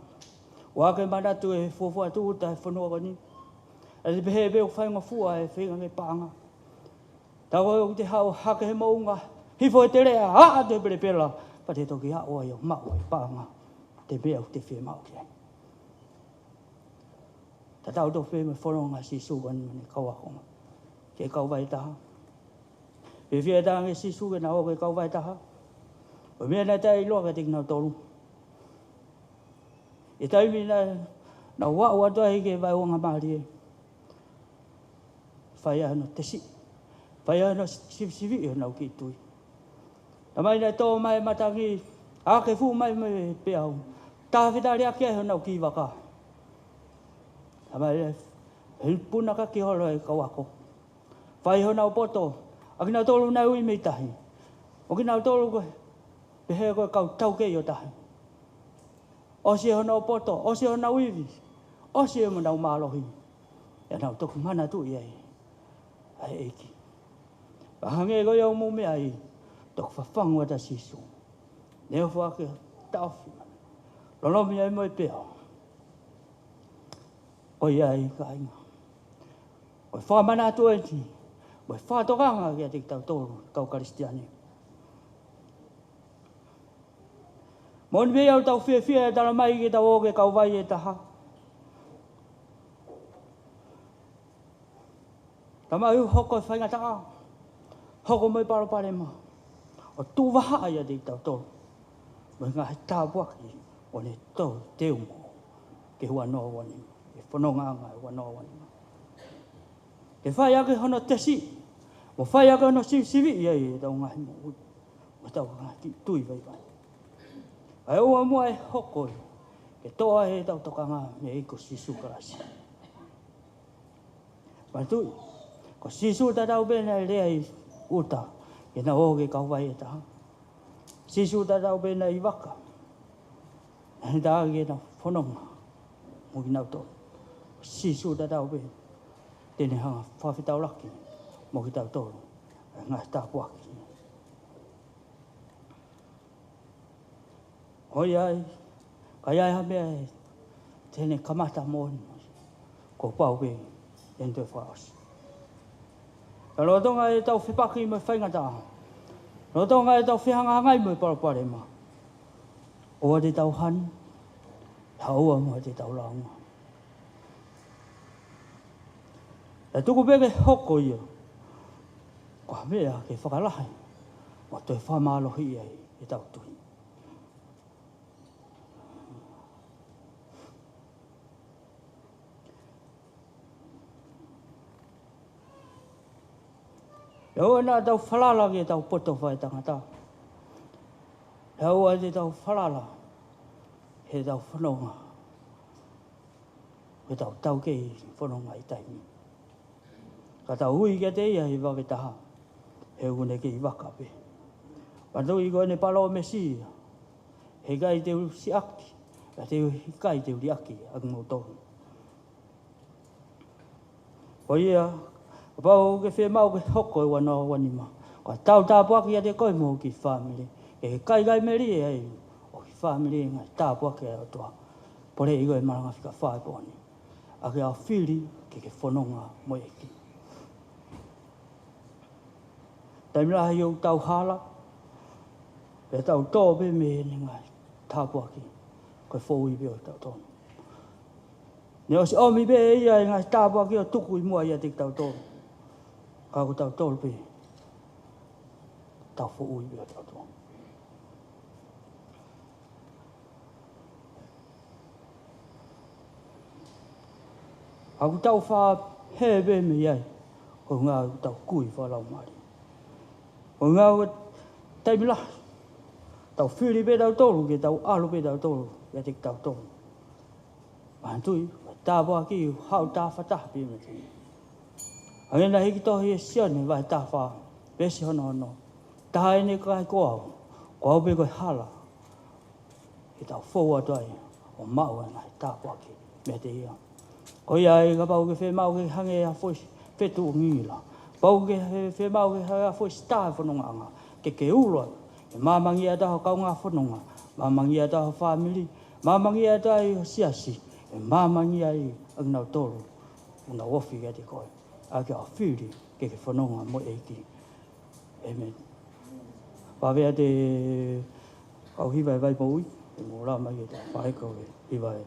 wa ke mana tu e fo tu ta fo no ni ale behebe o fai ngafua e whenga nge panga. Tau o te hao hake he maunga. Hifo e te rea haa te pere pera. Pa te toki hao ai o mau e panga. Te mea o te whi mau ke. Ta tau to whi me whoronga si sugan mene kawakonga. Ke kau vai taha. E whia tange si sugan na o ke kau vai taha. O mea na tai loa ka te kina tolu. E taimi na wau atua hike vai o ngā maari e. Faya no tesi faya no sivi no ki tui tamai na to mai matangi a ke fu mai me peau ta vida ria ke no ki waka tamai he puna ka ki holo e kawako fai ho na poto akina tolu na ui me tahi o kina tolu ko pe he ko kau tau ke yo tahi o si ho na poto o si ho na ui o si mo na malohi ya na to mana tu ye ai eki ba hange go yo mo me ai tok fa fang wa ta sisu ne fa ke taf lo mi ai mo pe o ai ka ai o fa mana tu enti o fa to ga ga te to ka kristiani mon be yo tau fe da mai ke ta o ke ka vai e ta ha tama u hoko whainga taka. Hoko mai pare ma. O tu waha ia te tau tō. Mo ngā he tāpuaki o ne tō teo mo. Ke hua noa wani. Ke whanonga anga e hua noa wani. Ke whai ake hono tesi. Mo whai ake hono sivi ia i tau ngahi mo ui. Mo tau ngahi tui vai vai. Ai ua mua e hoko i. Ke toa he tau toka ngā me iko sisu karasi. Mai tui. Ko sisu ta tau bena e lea i uta. E na oge kau vai e taha. Sisu ta tau bena i waka. E ta age na whanonga. Muki nau tō. Sisu ta tau bena. Tene hanga whawhitau laki. Muki tau tō. Ngā tāpuaki. Hoi ai. Kai ai hamea e. Tene kamata mōni. Ko pau be. Ento Faka'osi. Alo tonga e tau whipaki me whainga tā. Alo tonga e tau whihanga ngai me parapare ma. Oa te tau han. Haua mo te tau launga. E tuku peke hoko ia. Ko mea ke whakalahi. O te whamalohi ai e tau tui. Yo na tau whalala ki tau poto whai tangata. Hau te tau whalala. He tau whanonga. He tau kei whanonga I taimi. Ka tau hui kia te ia I wake taha. He une kei waka pe. Patu I koe ne palo me si. He kai te uri si aki. Ka te kai te uri aki. Ak ngau tohu. Ko ia. Pau ke whi mau ke hoko I wana o wanima. Ka tau tāpuaki a te koe mo ki whamiri. E kai meri e ai. O ki whamiri ngai tāpuaki a toa. Pore I koe maranga whika whae pōni. A ke a whiri ke whanonga mo eki. Taimira hei o tau hala. E tau tōpe me ni ngai tāpuaki. Koe whoi pio tau tōnu. Ne o si omi be ia I ngai tāpuaki o tuku I mua ia te tau tōnu. Ka ko tau tōlu pe. Tau whoi pio tau tōnu. Aku tau wha hewe me iai. Ko ngā tau kui whalau mari. Ko ngā taimila. Tau whiri pe tau tōru ke tau alu pe tau tōru. Ia te tau tōru. Mahantui, tāpua ki hau tā whataha pe me te. Angena hiki tohi e sione vai tā wha. Pesi hono. Taha ene kai koau. Koau pe koe hala. Ki tau whou atuai. O mau e ngai tāpua ki me te ia. Ko ia e ka pau ke whe mau ke hange a whoi whetu o ngila. Pau ke whe mau ke hange a whoi stāi whanonga anga. Ke uloa. E māmangi a taho kaunga whanonga. Māmangi a taho whamiri. Māmangi a taho siasi. E māmangi a I agnau tōru. Una wofi ke te koe. A ke a whiri ke whanonga mo eiki. Amen. Pawea te kau hiwai vai maui. E mō rā mai e te whaekau e hiwai.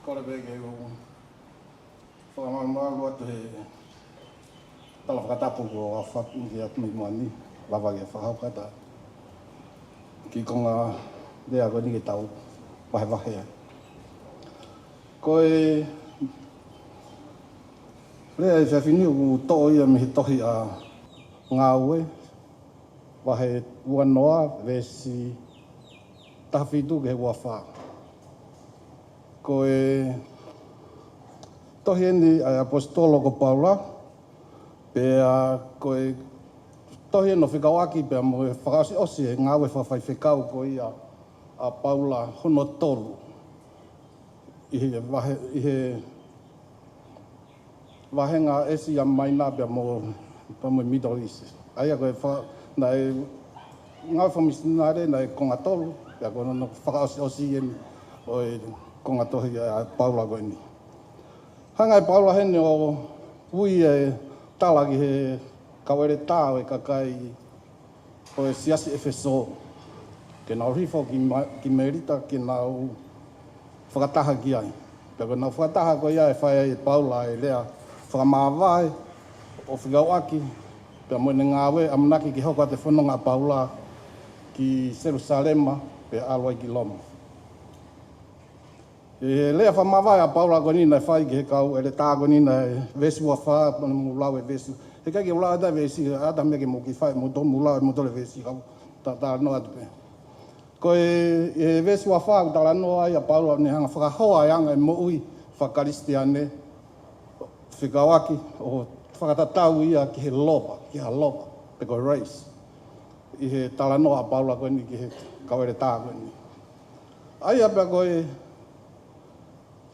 Kore bege o whakamamau atu he tala whakatapu ko a whaku ki atu mi moani lava ki a whakau kata ki konga rea koe ni ke tau wahe wahe ai. Koe rea e whiawhini o to'o ia me he tohi a ngā ue wahe ua noa vesi tahawhitu ke he ua whaa. Koe tohi eni ai apostolo ko Paula, pea koe tohi eno Faka'osi pea mo e Faka'osi e ngā ue whawhai whekau ko ia a Paula hono tolu. I he wahenga esi a maina pea mo Middle East. Aia koe nai ngā whamisinare nai konga tolu, pea koe no Faka'osi eni o e konga tohi a Paula koe ni. Hangai Paula hene o ui e talaki he kawere tāo e kakai o e siasi Efeso. Ke nau rifo ki merita ke nau whakataha ki ai. Pea koe nau whakataha koe ia e whae e Paula e lea whakamāwae o Faka'osi. Pea moene ngāwe amanaki ki hoka te whanonga Paula ki Jerusalema pea aloi ki Loma. E lea whamawai a Paula ko ni nei whai ki he kau e le tā ko ni nei vesu a wha, mo lau e vesu. He kai ki ula ata vesi, ata meke mo ki whai, mo lau e mo tole vesi kau, tā no atu pe. Ko e vesu a wha, tā no ai a Paula ni hanga whakahoa e anga e mo ui whakaristiane, Faka'osi, o whakatatau ia ki he lopa, ki ha lopa, pe koe race. I he tala no a Paula ko ni ki he kau e le tā ko ni. Ai a pe koe,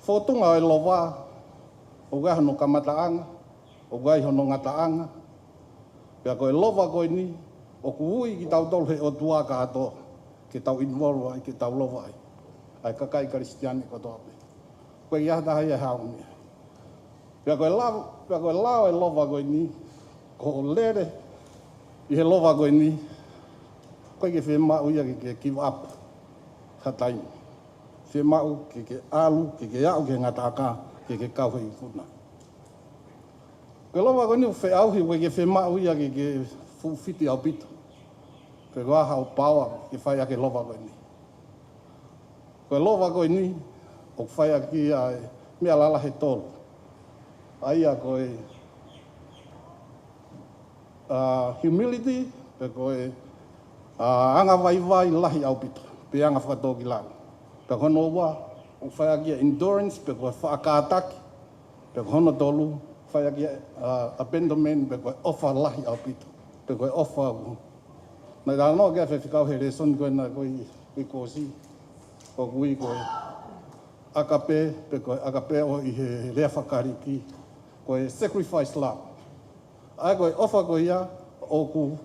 Fotunga e lowa, o gai hono kamataanga, o gai hono ngataanga. Pea koe lowa koe ni, o kuui ki tau tolu he o tuaka ato, ke tau involve ai, ke tau lowa ai. Ai kakai karistiani ko toa pe. Koe ia taha ia hauni. Pea koe lao e lowa koe ni, ko lere, i he lowa koe ni, koe ke whemau ia ke give up, hataini. Whe mau, ke alu, ke au, ke ngataka, ke kauhe i kuna. Koe lowa koe ni o whe auhi, koe ke whe mau ia ke whiti au pito. Koe waha o paua, ke whai ake lowa koe ni. Koe lowa koe ni, o whai ake ai, mea lala he tolu. Aia koe humility, pe koe anga vai lahi au pito, pe anga whakatoki lana. Pe hono wa, o whai akia endurance, pe koe whaakātaki, pe hono tolu, whai akia abandonment, pe koe ofa lahi au pito, pe koe ofa au. Nai tā noa kia whewhikau he re soni koe nā koe i kōsi, o kui koe akape, pe koe akape o i he rea whakariki, koe sacrifice love. Ai koe ofa koe ia, o ku,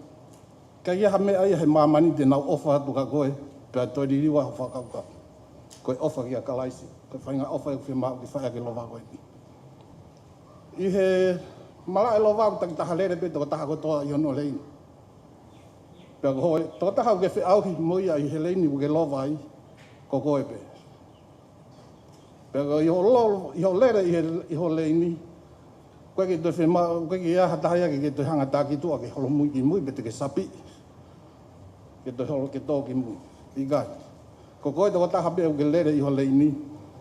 ka ia mea ia he mamani te nau ofa atu ka koe, pe toi ririwa ho whakaukau. Koe ofa ki a kalaisi, koe whainga ofa e whi mau ki whaia ki lova koe ni. I he mara e lova ku taki taha lere pe toko taha kotoa i hono leini. Pea koe, toko taha ke whi auhi moia i he leini ku ke lova ai, ko koe pe. Pea koe i ho lere i ho leini, koe ke toi whi mau, koe ke aha taha ia ke toi hanga tā ki tua ke holo mui ki mui, pe te ke sapi. Ke toi holo ke tō ki mui, i gai. Ko koe toko taha pe au ke lere i ho leini,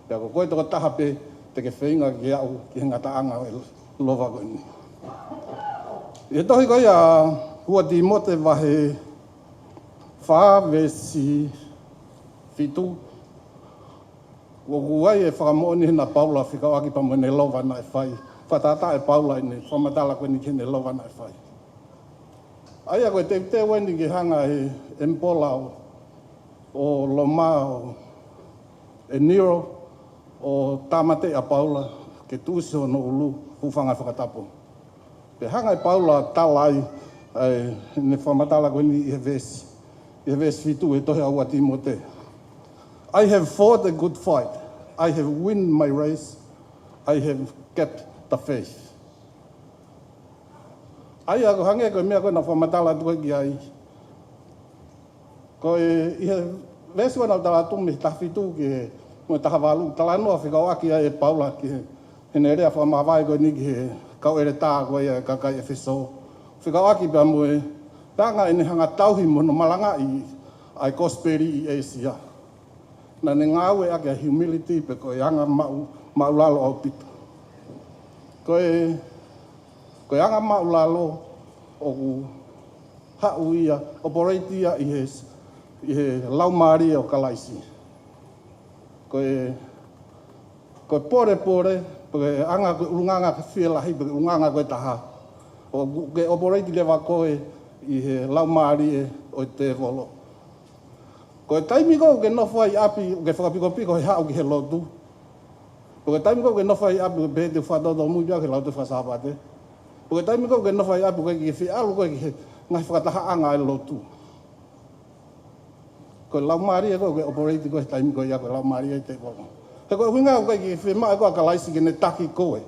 pea ko koe toko taha pe te ke whainga ki au ki ngataanga e lova koe ni. I tohi koe a hua ti mote wahe wha vesi fitu. Ko kuai e whakamooni hina Paula Faka'osi pa mo ne lova na e whai. Whatata e Paula i ne whamatala koe ni ki ne lova na e whai. Aia koe te weni ki hanga e mpola o Loma, e Nero, o Tamate a Paula, ke tūsi o no ulu, hufanga whakatapo. Pe hanga e Paula talai, ne whamatala koe ni i he vesi fitu e tohe aua Timote. I have fought a good fight. I have won my race. I have kept the faith. Ai ako hange koe mea koe na whamatala tue ki ai. Koe i he vesi wana tala tume tawhitu ki mo taha walu tala no Faka'osi e Paula ki he ne rea fa ma vai ko ni ki kau ere tā ko ia ka kai Efeso Faka'osi ba mo tanga ine hanga tauhi mo no Malanga i ai kosperi i Asia na ne ngawe ake humility pe ko yanga maulalo au pito ko yanga maulalo o hau ia operate ia i he laumari o kalaisi ko pore porque anga unganga ka fielahi porque unganga ko taha o ke operate leva ko i he laumari o te volo ko taimi ko ke no fai api ke whakapiko he hau ki he lotu porque taimi ko ke no fai api be te whatoto muia ke lau te whasapate porque taimi ko ke no fai api ke fi alu ko ke ngai whakataha anga e lotu ko laumari ko ke operate ko taimi ko ia ko laumari te volo he ko winga ko ke fi ma ko ka laisi ke ne taki ko e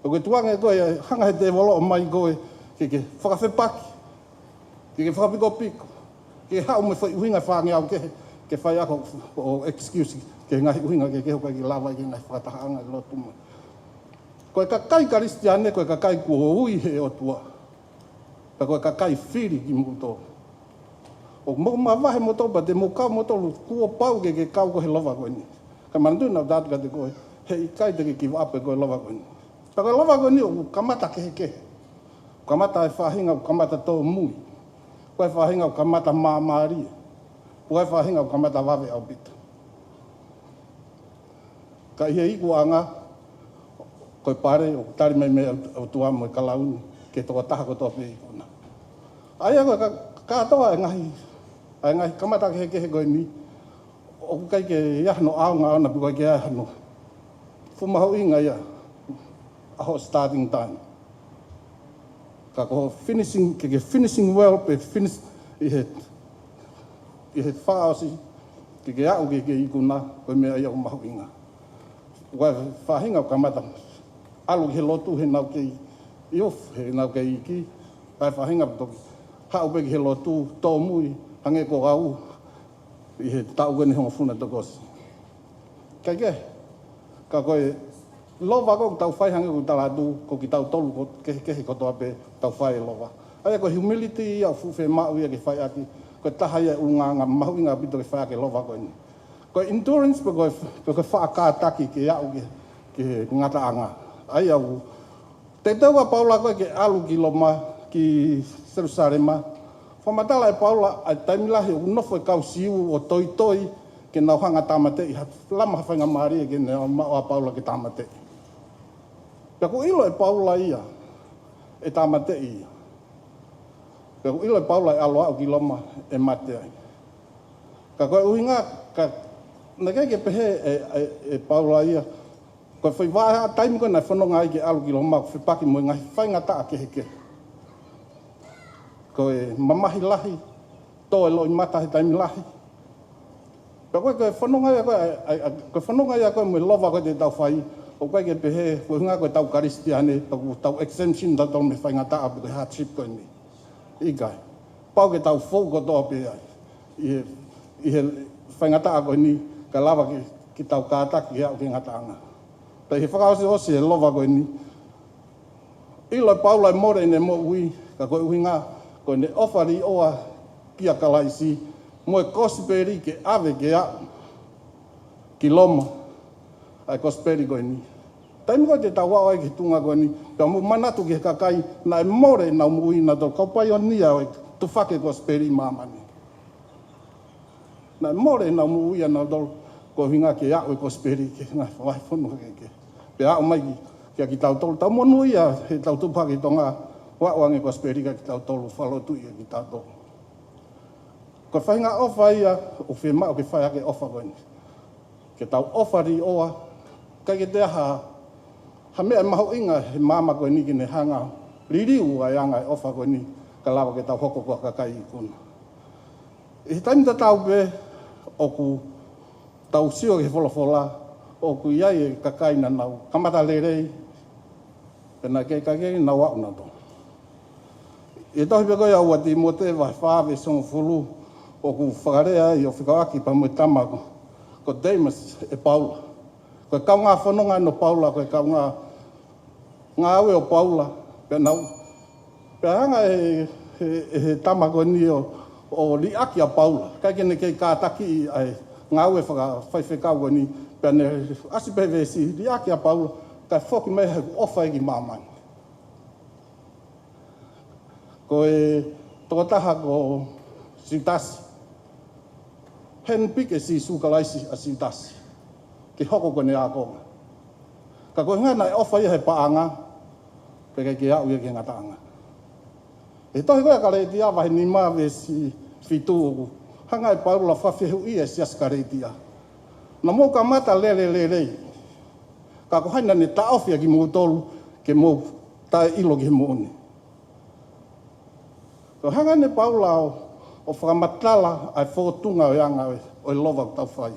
ko tuanga ko hanga he te volo mai ko ke whakawhepaki ke whakapiko piko ke hau me whai uhinga whange au ke whai ako o excuse ke ngahi uhinga ke hoka ki lawa ke ngai whakatahaanga i lotu mai. Koe ka kai karistiane, koe ka kai kua ui he o tua. Ka koe ka kai whiri ki muto. O mo mawahe mo topa te mo kau mo tolu kua pau ke kau ko he lova koe ni. Ka mandu na datu ka te koe he i kai te ke ki wape koe lova koe ni. Ka koe lova koe ni o kamata ke. Kamata e whahinga o kamata tō mui. Koe whahinga o kamata māmāri. Koe whahinga o kamata wawe au pita. Ka ia iku anga, koe pare o tari me au tua mo i kalauni, ke toka taha ko toa pe ikuna. Aia koe ka atoa e ngahi kamata ke koe ni, o kai ke iahano aunga ana pi koe ke iahano. Fumahau inga ia, aho starting time. Ka ko finishing well pe finish i he Faka'osi ke au ke ikuna ko me ia mahu inga wa fahinga kamata alu he lotu he nau ke iof he nau ke iki pa fahinga to hau pe he lotu to mui hange ko au i he tau ni ho funa to kos ka ko lova ko tau fai hange ko talatu ko ki tau tolu ko ke ko to ape tau fai lova ai ko humility ia fu fe ma ia ke fai aki ko taha ia unga mahu inga pito ke fai ke lova ko ni ko endurance ko fa ka taki ke ia ke ngata anga ai au te tau Paula ko ke alu ki loma ki Jerusalema fa matala e Paula ai taimila he no foi kau siu o toi ke na hanga tamate i lama fa nga mari ke na ma Paula ke tamate. Peko ilo e Paula ia, e tamate ia. Peko ilo e Paula e aloa o ki loma e mate ai. Ka koe uhinga, na kei ke pehe e Paula ia, koe whai waha taimi koe na whanonga ai ke alu ki loma, koe paki mo ngai whainga taa ke heke. Koe mamahi lahi, tō e loi mata he taimi lahi. Peko koe whanonga ia koe mo lova koe te tau whai, o kai ke pehe ko nga ko tau karistiane tau exemption da tau me fainga ta apu hardship ko ni igai pau ke tau fo ko to pe ai i fainga ta ko ni ka lava ki tau ka ta ki au ki ngata anga pe he Faka'osi osi e lova ko ni ilo Paula more ne mo ui ka ko uinga ko ne ofari oa kia kalaisi mo kosperi ke ave ke a kiloma ai kosperi ko ni taimi ko te tawa ai ki tunga ko ni ka mo manatu ki kakai na more na mui na to ka pai oni ai tu fake kosperi mama ni na more na mui na do ko hinga ke ya kosperi ke na vai fono ke pe a mai ki ki tau tol tau monu ia he tau tu paki tonga wa wangi kosperi ka ki tau tolu falo tu ia ki tau to ko fainga ofa ia o fe ma o ke fai ke ofa ko ni ke tau ofari oa ka ke te ha mea maho inga he mama ko ni kine hanga ririu ai anga ofa ko ni ka lawa ke tau hoko ko ka kai kuna e taimi ta tau pe oku tau sio ke folofola oku iai ka kai na nau kamata lerei pena ke ka ke na wa una to e tohi pe ko ia ua ti mo te vai fa ve son fulu oku whakarea i o Faka'osi pa mo tama ko ko Demas e Paula. Ko kau ngā whanonga no Paula, ko kau ngā awe o Paula, pe nau. Pe hanga he tamako ni o li aki a Paula. Kai kene kei kātaki ai ngā awe whaiwhekau ni, pe ne asi pevesi li aki a Paula, kai whoki mei hei ofa eki māmani. Ko toko taha ko Sitasi. Hen pike si sukalaisi a Sitasi. Ki hoko kone a konga. Ka koe ngana e ofa ia he paanga, pe kei ki au ia ki ngataanga. E tohi koe ka reiti a wahi ni mawe si fitu oku. Hanga e Paula whawhihu ia si aska reiti a. Na mō ka mata lele. Ka ko haina ne ta ofia ki mō tolu, ke mō tae ilo ki mōni. Ko hanga ne Paula o whakamatala ai whotunga o ianga o lova tau whai.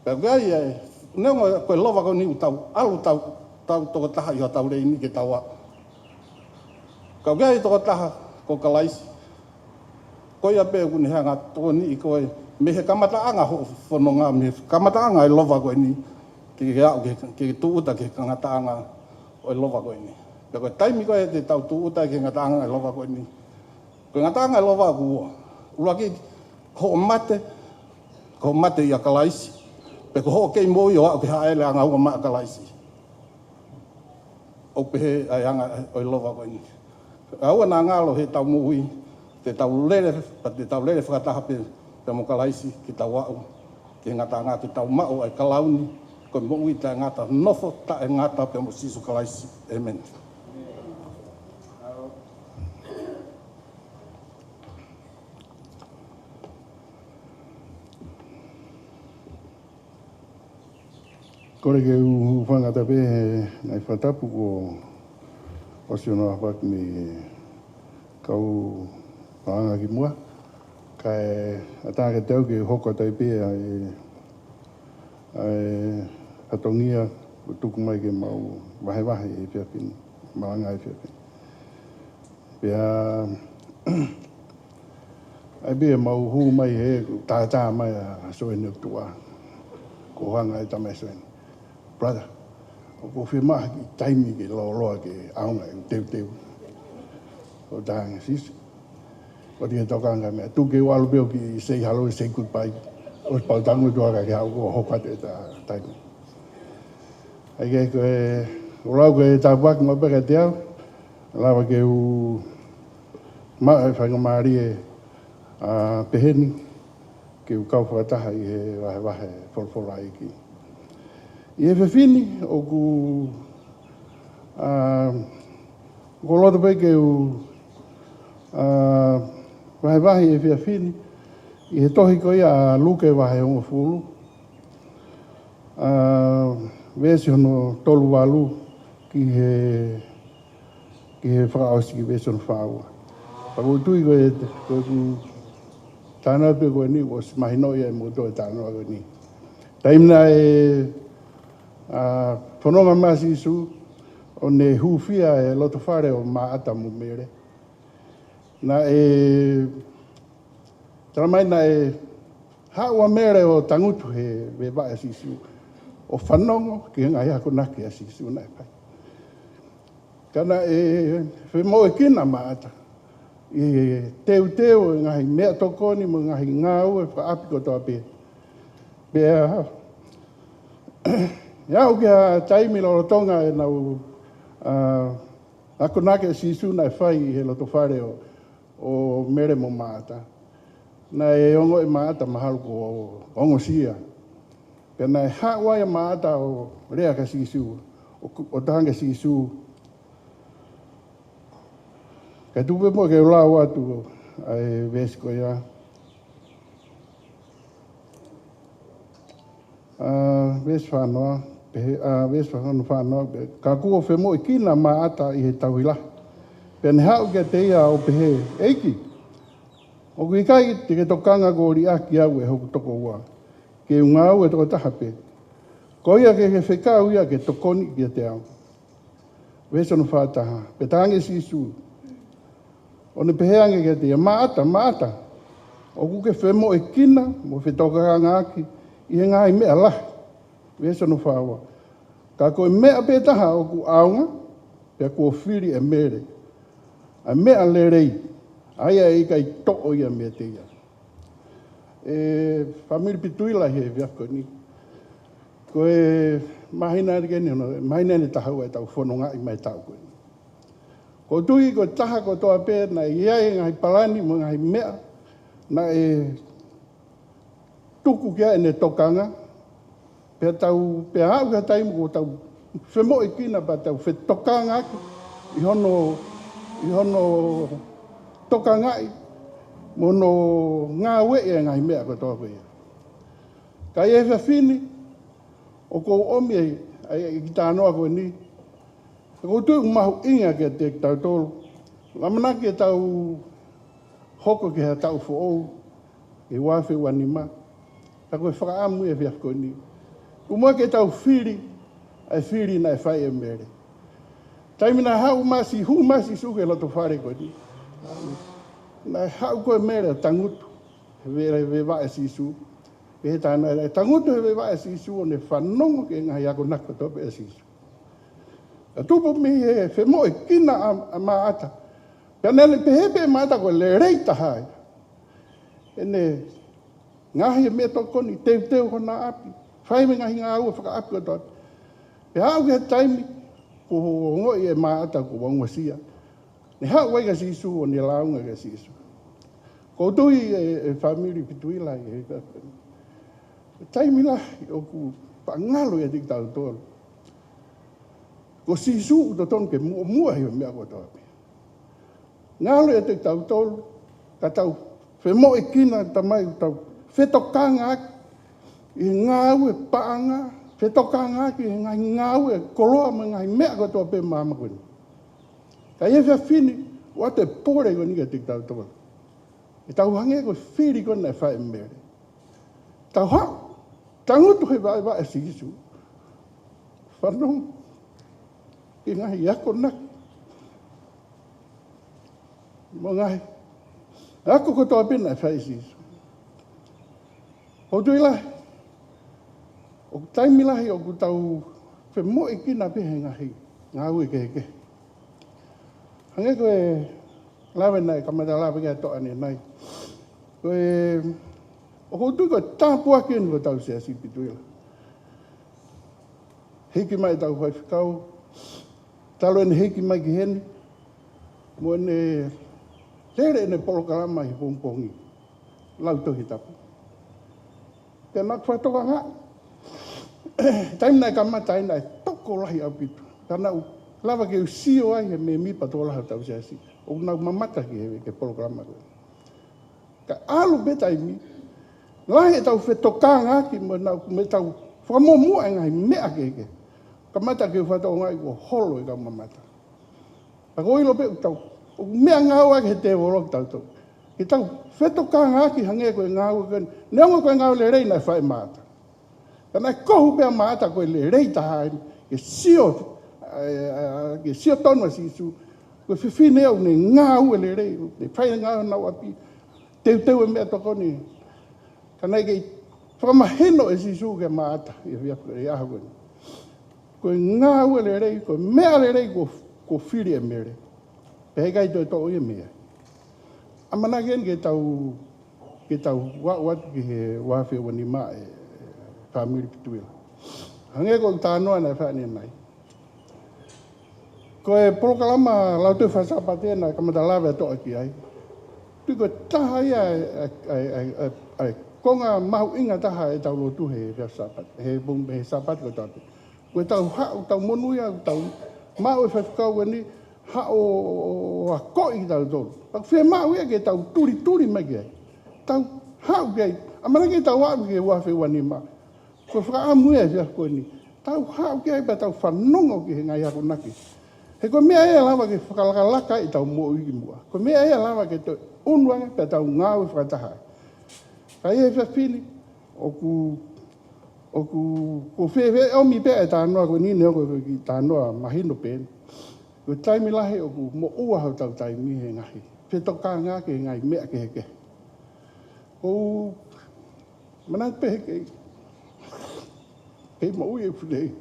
Pea gai e, neonga koe lova ko ni tau, alu tau toko taha iho tau rei ni ke tau a. Ka gai toko taha ko kalaisi. Koe a pēku ni hanga toko ni i koe, me he kamataanga ho whanonga, me kamataanga e lova koe ni, ke au ke tuuta ke kamataanga o lova koe ni. Pea koe taimi koe te tau tuuta ke ngataanga e lova koe ni. Koe ngataanga e lova kua. Ula ki ho mate i a kalaisi. Pe ko ho kei moi o au ke haele anga ua maa kalaisi. O pehe ai anga o lova koe ni. Aua nā ngalo he tau mui, te tau lere whakataha pe mo kalaisi ki tau au. Ke ngataanga ki tau mao ai kalauni, koe mui ta ngata nofo ta e ngata pe mo sisu kalaisi. Amen. Kore ke whangata pe ngai whatapu o sionoa whak ni kau whaanga ki mua. Kai atanga ke tau ke hoko tai pe ai atongia o tuku mai ke mau wahe e whiawhini, Malanga e whiawhini. Pea ai pe mau hu mai he tā mai a soene o tua. Ko hanga e tamai soene. Brother, o ko whima ki taimi ke loa ke aunga e teu. O tāhanga sisi. O tia tokanga mea. Tu ke walu peo ki say hello, say goodbye. O pautangu tuaka ke hau ko hokate ta taimi. Ai ke koe, o lau ke tāpuaki ma peka te au. Lawa ke u maa e whakamari e peheni. Ke u kau whakataha i he wahe wholwhola i ki. I he whiwhini o ku loto pei ke u wahe e whiwhini i he tohi ko ia luke wahe ongo fulu. Vesi hono tolu walu ki he Faka'osi ki vesi hono whaua. Pako tui ko e ku tāna pe ko ni o mahino ia e moto e tāna ko ni. Taimna e whanonga masi isu o ne hufia e loto whare o maata mu mere. Na taramai na haua mere o tangutu he wewa e sisu. O whanongo ki ngai hako nake a sisu na e pai. Kana whemo e kina maata. I teu ngahi mea tokoni mo ngahi ngau e whaapi ko toa pe. Pea Iau kia taimi lorotonga e nau ako nake sisu na e whai he loto whare o mere mo maata. Na e ongo e maata maharu ko ongo sia. Pea na e hawa e maata o rea ka sisu, o tanga sisu. Ka tupe mo ke ulau atu ai vesko ia. Ves whanoa. Ves whanoa. Ka kua whemo i kina maata i he tauhila. Pea ne hau kia te ia o pehe eiki. O kui kai te ke tokanga ko ri aki au e hoku toko ua. Ke unga au e toko tahape. Ko ia ke whekau ia ke tokoni kia te au. Ves whanu whataha. Pe tange sisu. O ne pehe ange kia te ia maata. O ku ke whemo e kina, mo whetokanga ngaki, i he ngai mea lahi. Wesa no whawa. Ka koe mea pētaha o ku aonga, pia kua whiri e mere. A mea le rei, aia e kai to'o ia mea te ia. Whamiri Bidwill he via koe ni. Koe mahina kene hono, mahina ne tahau e tau whanonga i mai tau koe. Ko tui ko taha ko toa pē na iai ngai palani mo ngai mea, na e tuku kia e ne tokanga, pia tau, pia hau kia taimu ko tau whemo i kina pa tau whetokanga ki, i hono tokanga i, mo no ngā we e ngai mea ko toa pē. Ka e whini, o ko omi e ki tānoa koe ni, ko tui mahu inga ke te tau tolu, lamana ke tau hoko ke ha tau fo'ou, e wafe wanima, ka koe whakaamu e whiaf koe ni. Kumua ke tau whiri, ai whiri na e whai e mere. Taimina hau masi, hu masi suke loto whare koe ni. Na hau koe mere tangutu, he wae sisu. He tāna, tangutu he wae sisu, o ne whanongo ke ngahi ako nako tope e sisu. A tupu mi he whemo e kina a maata. Pea nele pehepe maata koe le reita hai. E ne ngahi e mea tokoni, teu hona api. Whai me ngahi ngā ua whakaapi o tope. Pe hau ke taimi, ko ngoi e maata ko wangwasia. Ne hau wai ka sisu o ne launga ka sisu. Ko tui e whamiri Bidwill e taimi la, o ku pangalo e tik tau tolu. Ko sisu to ton ke mua he mea ko tope. Ngalo e te tau tolu, ka tau whemo e kina tamai tau whetokanga aki, i ngāu e paanga, whetokanga aki, i ngāu e koloa ma ngai mea ko tope māma koe. Ka e whia whini, wa te pōre ko ni ka te tau tolu. E tau hange ko whiri ko nei whae mere. Tau hau, tangutu he wae sisu. Whanong, i ngahi ako naki. Mo ngahi. Ako ko toa pina e whai sisu. O tui lahi. O taimi lahi o ku tau whemo i kina pehe ngahi. Ngā ui ke. Hange koe lawe nai, kamata lawe kia toa ne nai. Koe, o ko tui koe tāpua kenu ko tau sea si Bidwill. Hiki mai tau whai whikau. Talo ene hiki mai ki heni. Mo ene tere ene polokarama hi pongpongi. Lau tohi tapu. Te nak whatoka ngā. Taim nai kamata nai toko lahi au pitu. Kana lava ke usio ai he me mipa tō lahi tau sea si. O nau mamata ki hewe ke polokarama koe. Ka alu beta i mi. Lahi e tau whetoka ngā ki me tau whamomua ngai mea keke. Ka mata ke whatau ngai ko holo i ka mamata. Ka koilo pe tau, o mea ngau ake he te worok tau tau. Ki tau whetoka ngā ki hange koe ngau ake, neongo koe ngau le rei nai whae mata. Ka nai kohu pea mata koe le rei taha ke sio tonua sisu, koe whiwhine au ne ngau e le rei, ne whae ngau nau api, teu e mea tokoni. Ka nai kei whakamaheno e sisu ke mata, i aha koe. Koe ngā ua le rei, koe mea le rei, ko whiri e mere. Pehei kai toi tō ia mea. Amana gen ke tau wat ki he wawhia wani maa e whamiri Bidwill. Hange ko tānoa nei whane nai. Koe polokalama lau tui whasapa tēnā kamata lawe toa ki ai. Tui koe taha ia ai konga mahu inga taha e tau lotu he sapat. He sapat ko tāpe. Koe tau hao, tau monuia, tau mau e whaiwhakau e ni hao a koi tau tolu. Pak whea mau ia ke tau turi mai ke ai. Tau hao ke ai. Amana ke tau hao ke wafe wani ma. Koe whakaamu ia whia koe ni. Tau hao ke ai pa tau whanongo ke he ngai ako naki. He koe mea ea lawa ke whakalakalaka i tau mo iki mua. Koe mea ea lawa ke toi unuanga pa tau ngāu e whakatahai. Ka ia whia whini o ku whewhe o mi pēa e tānoa koe nini o koe ki tānoa mahino pēn. Koe taimi lahi o ku mo ua hau tau taimi he ngahi. Whetoka ngā ke ngai mea ke heke. O mana pe ke mo e fule.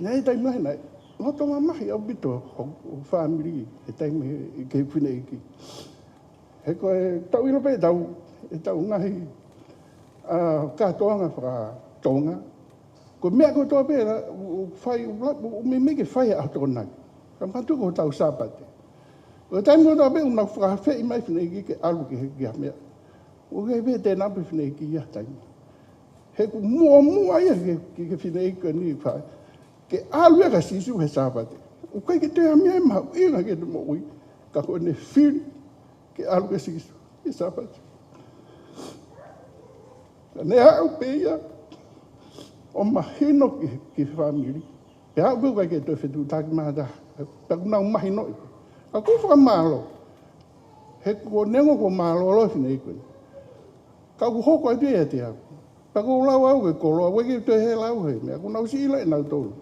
Nei tai mai nei. No to ma mai au bito o family e tai me ke fune ki. He ko tau ilo pe tau e tau ngai a ka toanga fra Tongan. Ko mea ko tō pēra, o me ke whai a tōna. Ka matu ko tau sāpate. O taimi ko tō pēra, unau whakawhei mai whinei ke alu ke a mea. O ke pē tēnā pe whinei ki ia taimi. He ku mua ia ke whinei ka ni whai. Ke alu e ka sisu he sāpate. O kai ke te a mea mau, ina ke te mo ui. Ka ko ne whiri ke alu ke sisu he sāpate. Ne hau pēia. O mahino ki family. Pe hau pēu kai ke tō whetu tāki mahata. Taku nau mahino. A ku whakamalo. He ko nengo ko malo lo whinei koe. Ka ku hoko ai pēia te hau. Pa ko lau au ke koloa. Weke tō he lau he. Mea ku nau si ila e nau tōru.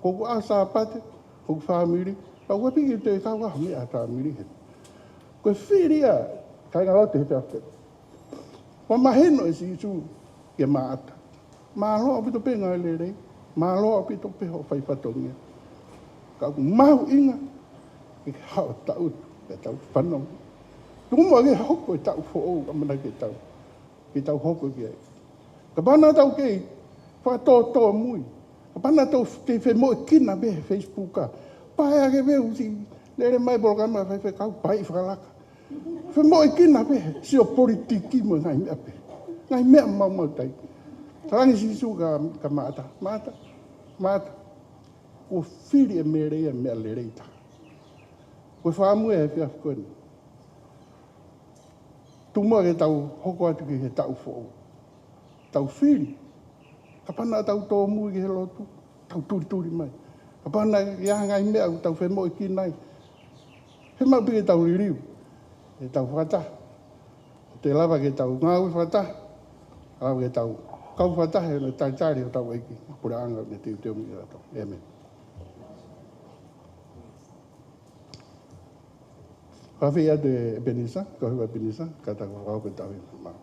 Ko ku asa apate. Ko ku family. Pa ku api ki tō e kau kaha mea family he. Koe whiria. Kai ngā lau te he pēa. Ko mahino e si isu ke maata. Malo apito pe ngai lere, malo apito pe ho fai patongia. Ka ku mau inga ke hao tau ke tau whanong. Tumo ke hoko e tau fo o amana ke tau hoko ke ai. Ka pana tau ke whatō mui. Ka pana tau ke whe mo e kina be Facebook ka. Paia ke veu si lere mai programa whai kau pai whakalaka. Whe mo e kina be si o politiki mo ngai mea pe. Ngai mea mau tai. Tarangi sisu ka mata. Ko whiri e mere e mea lereita. Ko whaamu e whia whakoni. Tumua ke tau hoko atu ki he tau whoo. Tau whiri. Ka pana tau tō mui ki he lotu. Tau turi mai. Ka pana ki ahangai mea tau whemo i ki nai. He mau pike tau ririu. E tau whakata. Te lava ke tau ngāui whakata. Au ke tau kau whatahe na taitari o tau eiki. Pura anga ne te uteo mi rato. Amen. Hawhi atu e Benisa, ka hua Benisa, ka tako whakau ke tau e maa.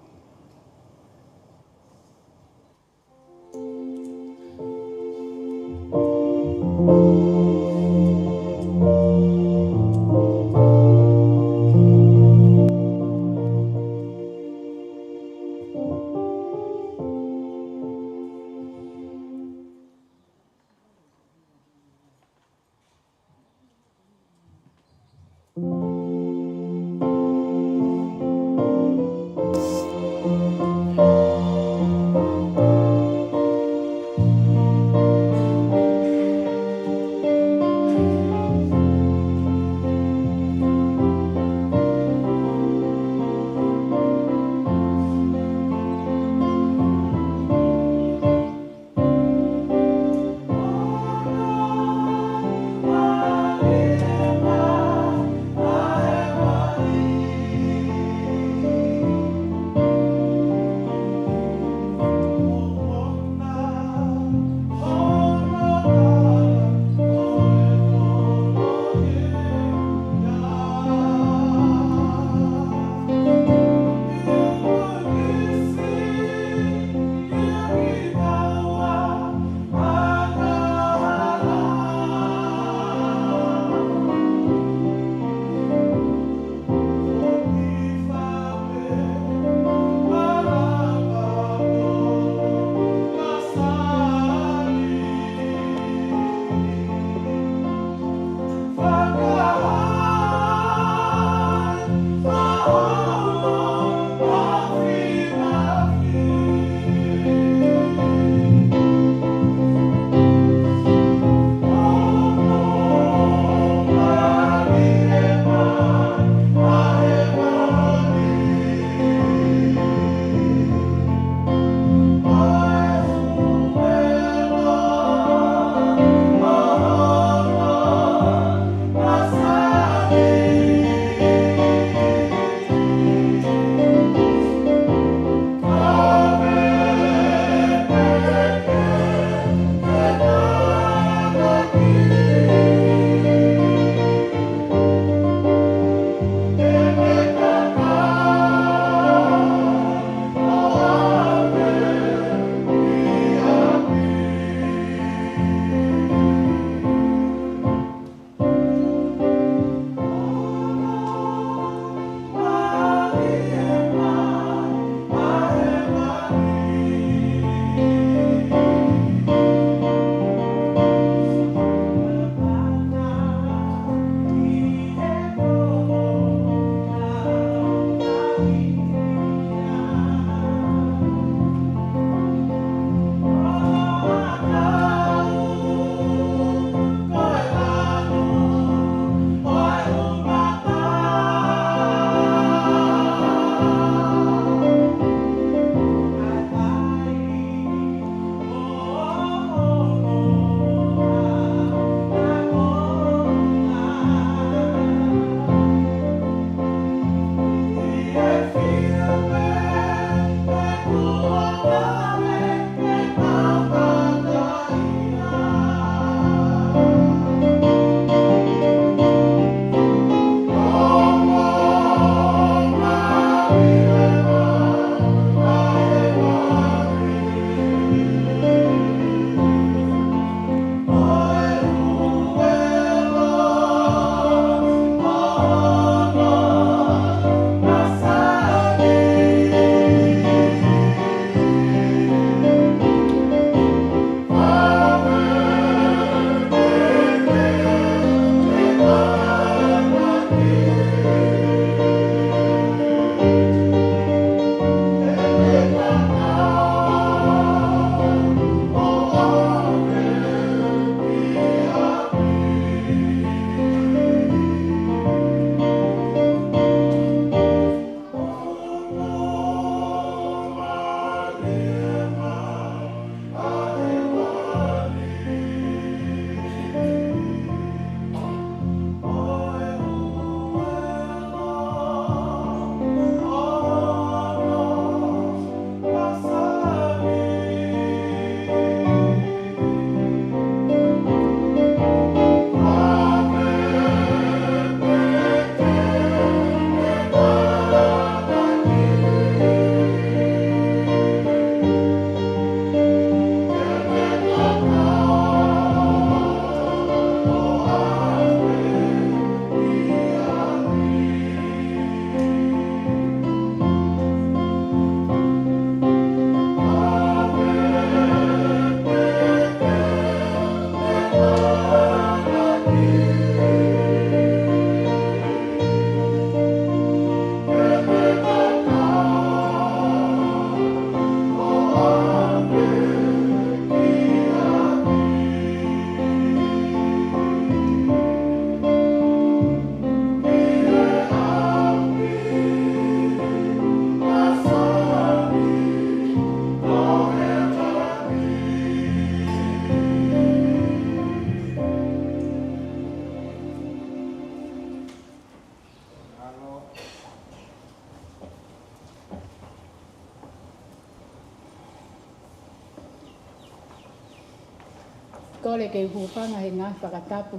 kole ke hupanga he ngā whakatapu.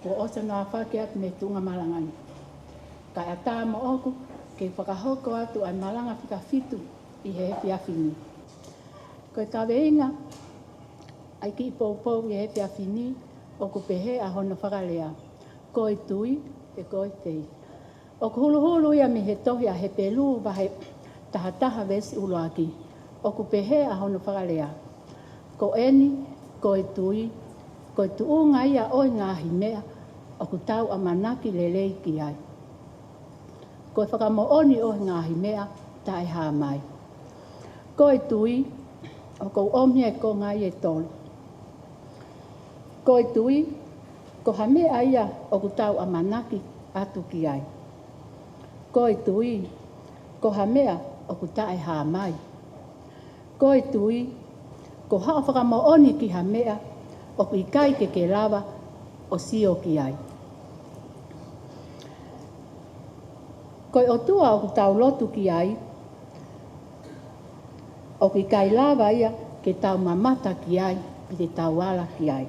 Ko osa ngā whake atu me tunga malangani. Kai a tā mo oku ke whakahoko atu ai malanga whika fitu I he whiawhini. Koe kawe inga ai ki poupou I he whiawhini o ku pehe a hono whakalea. Koe tui e koe tei. O ku hulu ia me he tohi a he pelu wahe tahataha vesi uloaki. O ku pehe a hono whakalea. Ko eni, koe tui, koe tuunga ia oi ngahi mea o ku tau a manaki lelei ki ai. Koe whakamooni oi ngahi mea tae hā mai. Koe tui, o kou omia e ko ngai e tolu. Koe tui, ko hamea ia o ku tau a manaki atu ki ai. Koe tui, ko hamea o ku tae hā mai. Koe tui, ko hao whakamooni ki hamea o ku ikai ke lava o sio ki ai. Koe o tua o ku tau lotu ki ai, o ki kai lava ia ke tau mamata ki ai, pi te tau ala ki ai.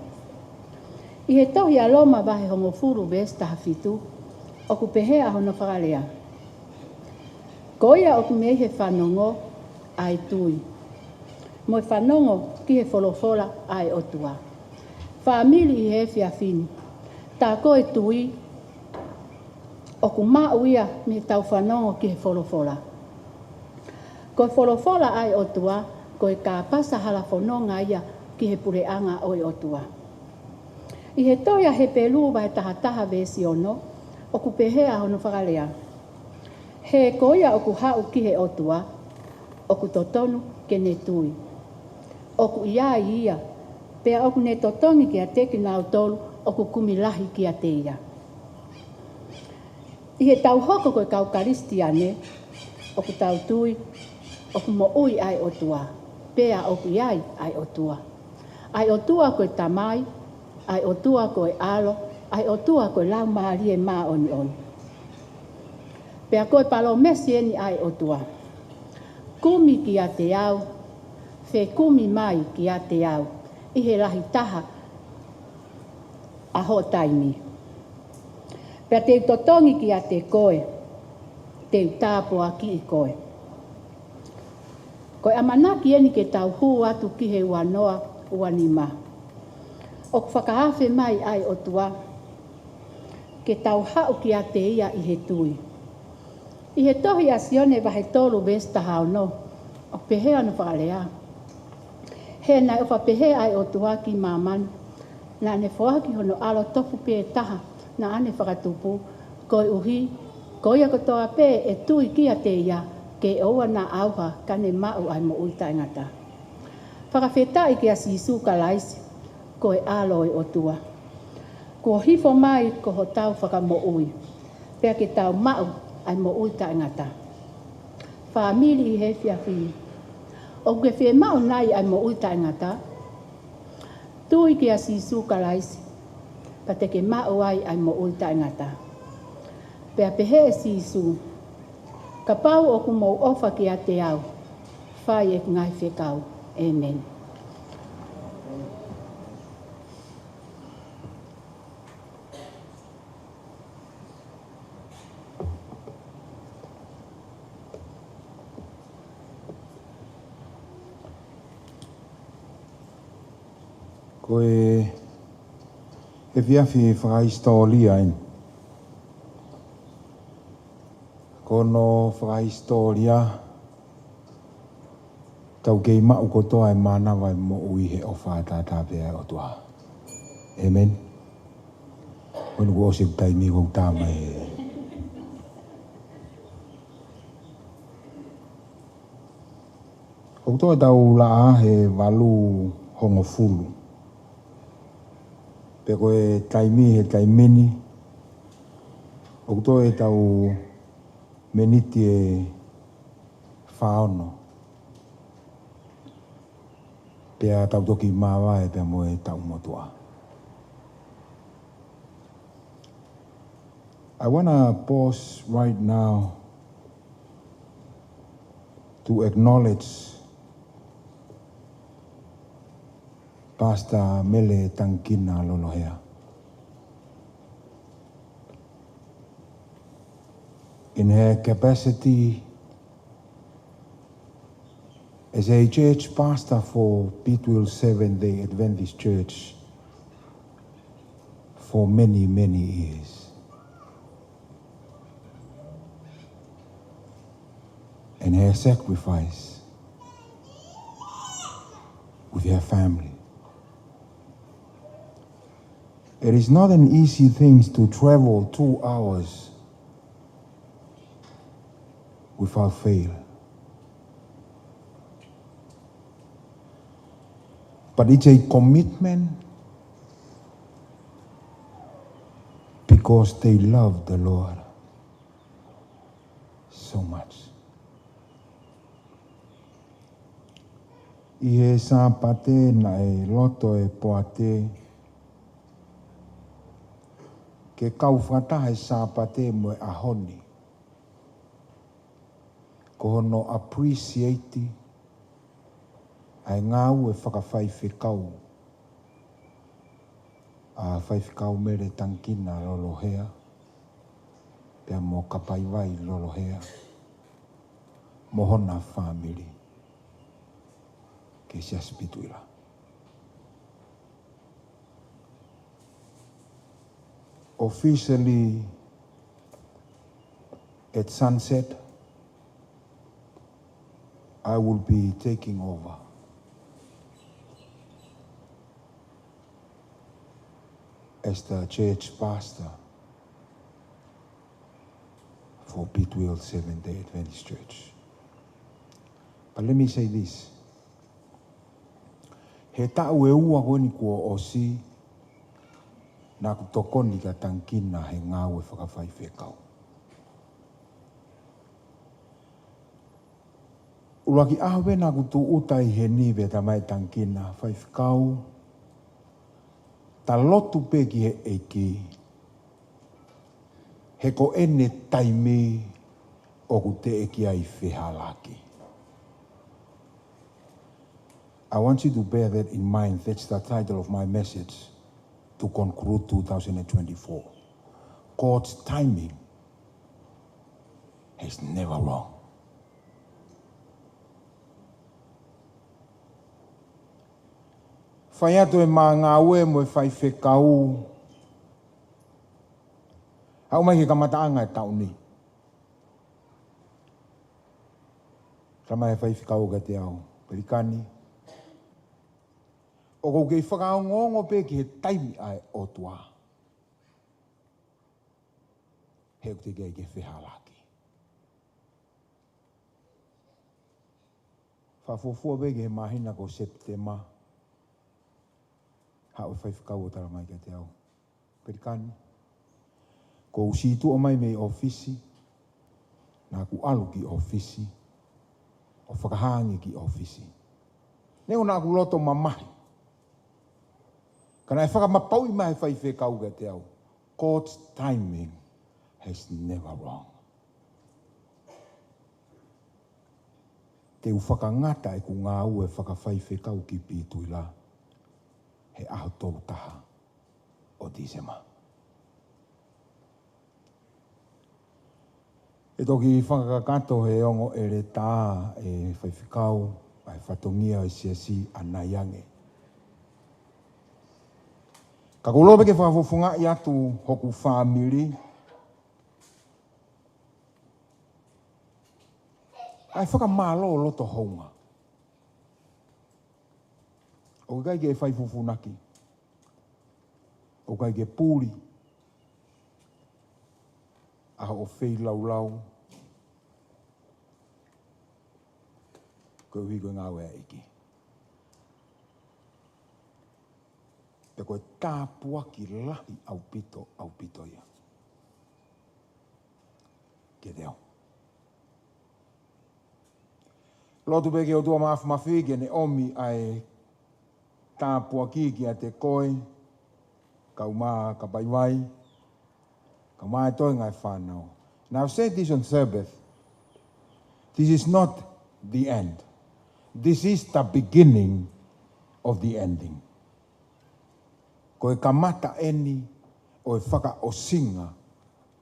I he tohi a loma wahe hongo furu vesta hafitu, o ku pehea hono whakalea. Ko ia o ku mei he whanongo ai tui. Mo e whanongo ki he wholofola ai o tua. Whamili I he whiawhini, tā koe tui, o ku mau ia me tau whanongo ki he wholofola. Ko wholofola ai o tua, ko e ka pasa hala whanonga ia ki he pureanga oi o tua. I he toia he pelu vai tahataha vesi ono, o ku pehea hono whakalea. He koia o ku hau ki he o tua, o ku totonu ke ne tui. O ku iai ia, pea o ku ne totongi ki a teki nau tolu, o ku kumilahi ki a te ia. I he tau hoko koe kau karistiane, o ku tau tui, o ku mo ui ai o tua, pea o ku iai ai o tua. Ai o tua koe tamai, ai o tua koe alo, ai o tua koe lau maari e maa oni oni. Pea koe palo mesieni ai o tua. Kumi ki a te au, fe kumi mai ki a te au, I he lahi taha a ho taimi. Pea te totongi ki a te koe, te tāpua ki I koe. Koe amanaki eni ke tau hu atu ki he wanoa uanima. O ku whakahawhi mai ai o tua, ke tau hau ki a te ia I he tui. I he tohi a sione wahe tolu vesta hao no, o pehea no whakalea. He nai o whapehea ai o tua ki mamani, na ane whoaki hono alo tofu pe taha, na ane whakatupu, koe uhi, koe a kotoa pe e tui ki a te ia, ke oua na auha kane mau ai mo uita ingata. Whakawhetai ki a sisu ka laisi, koe aloi o tua. Kua hifo mai ko ho tau whakamo ui, pea ke tau mau ai mo uita ingata. Whamili I he whiawhini. O ke whi mau nai ai mo uita ingata, tui ki a sisu ka laisi, pa te ke mau ai mo uita ingata. Pea pehe e sisu, ka pau o ku mou ofa ki a te au, whai e ngai whekau. Amen. Koe e whiawhi whakaistoria in. Kono whakaistoria tau kei mau kotoa e manawa e mo ui he o whātātā pēa o tua. Amen. Kono ko ose taimi kou tāmai he. Kotoa tau laa he walu hongo fulu. Pe koe taimi he taimini. Kotoa e tau meniti e whaono. Pea tau toki mawa e pea moe tau motua. I want to pause right now to acknowledge Pastor Mele Tankina Lolohea. In her capacity as a church pastor for Bidwill Seventh-day Adventist Church for many, many years. And her sacrifice with her family. It is not an easy thing to travel 2 hours without fail. But it's a commitment because they love the Lord so much. I he sāpate na e loto e poate ke kauwhata he sāpate mo e ahoni. Ko hono appreciate ai ngau e whakawhai whikau. A whai whikau mere tankina lolohea. Pea mo kapaiwai lolohea. Mohona family. Ke sias Bidwill. Officially at sunset, I will be taking over as the church pastor for Bidwill Seventh-day Adventist Church. But let me say this. He tau e ua honi kua osi na kutokoni ka tankina he ngau e whakawhai whekau. Ulaki awe na kutu utai he niwe ta mai tankina whai whekau. Ta lotu peki he eiki. He ko ene taimi o ku te eki ai whehalaki. I want you to bear that in mind. That's the title of my message to conclude 2024. God's timing is never wrong. Whai ato e mā ngā ue mo e whai whekau. Hau mai ke kamataanga e tau ni. Rama e whai whekau ka te au. Perikani. O kou kei whakao ngongo pe ki he taimi ai o tua. He o te kei ke whehalaki. Whafofua pe ki he mahina ko Septema. Hau e whai whakau o tara mai ka te au. Perikani. Ko usitu o mai mei ofisi. Nā ku alu ki ofisi. O whakahangi ki ofisi. Neo nā ku loto mamahi. Kana e whakamapau I mai whai whekau ka te au. God's timing has never wrong. Te u whakangata e ku ngā ue whakawhai whekau ki Bidwill. He aho tolu taha o Disema. E toki whakakato he ongo e re tā e whai whekau ai whatongia o siasi anaiange. Ka kulope ke whakafofunga I atu hoku whamiri. Ai whakamalo loto hounga. O kai ke whai fufunaki. O kai ke pūri. Aha o whei laulau. Koe hui koe ngā wea iki. Te koe tāpua ki lahi au pito ia. Ke reo. Lotu peke o tua mafi ke ne omi ai tāpua ki a te koe. Kau maa ka paiwai. Kau maa e toi ngai whanau. Now I've said this on Sabbath. This is not the end. This is the beginning of the ending. Ko e kamata eni o e whakaosinga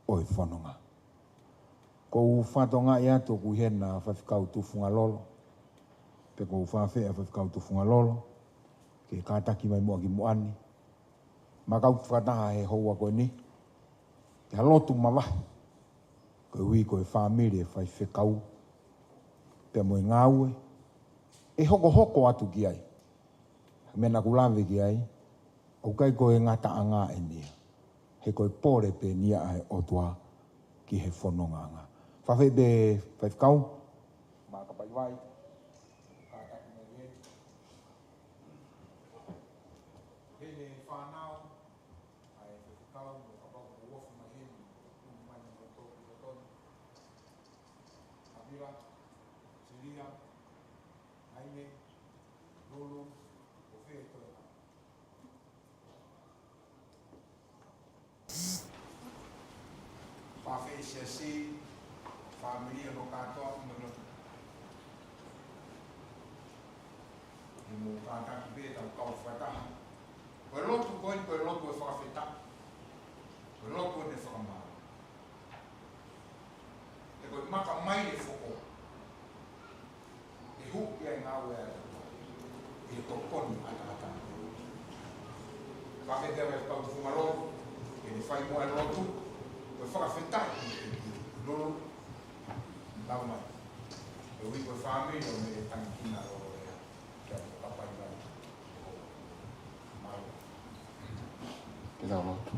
o e whanonga. Ko u whatonga ia tō ku hena whawhikau tufunga lolo. Pe ko u whawhea whawhikau tufunga lolo. Ke kātaki mai mua ki muani. Makau whakataha he houa koe ni. Ke halotu mawahi. Koe hui koe whamiri e whaiwhekau. Pe mo e ngāue. E hoko hoko atu ki ai. Mena kulawe ki ai. O kai koe ngata anga e nia. He koe pore pe nia ai otua ki he whanonga anga. Whawhe be whaiwhekau. Maka pai wai. Hene whanau. Ai whaiwhekau. Kapau ko wofu mai heni. Mai ni o tōku o tonu. Avila. Siria. Aine. Lulu. O whee toa. Whawhe se si. Familia no katoa kumano. Mo kātaki be tau kau whataha. Koe lotu koe, koe lotu e whakawheta. Koe lotu e whakamara. E koe maka mai e whoko. E huki ai ngā ue ata. E tokoni ata. Whawhetea e kau whumaro. E ne whai moa e lotu. Koe whakawheta. Lolo. Nau mai. E ui koe whāmei o me tangikina o ea. Kia kapai mai. Te tau lotu.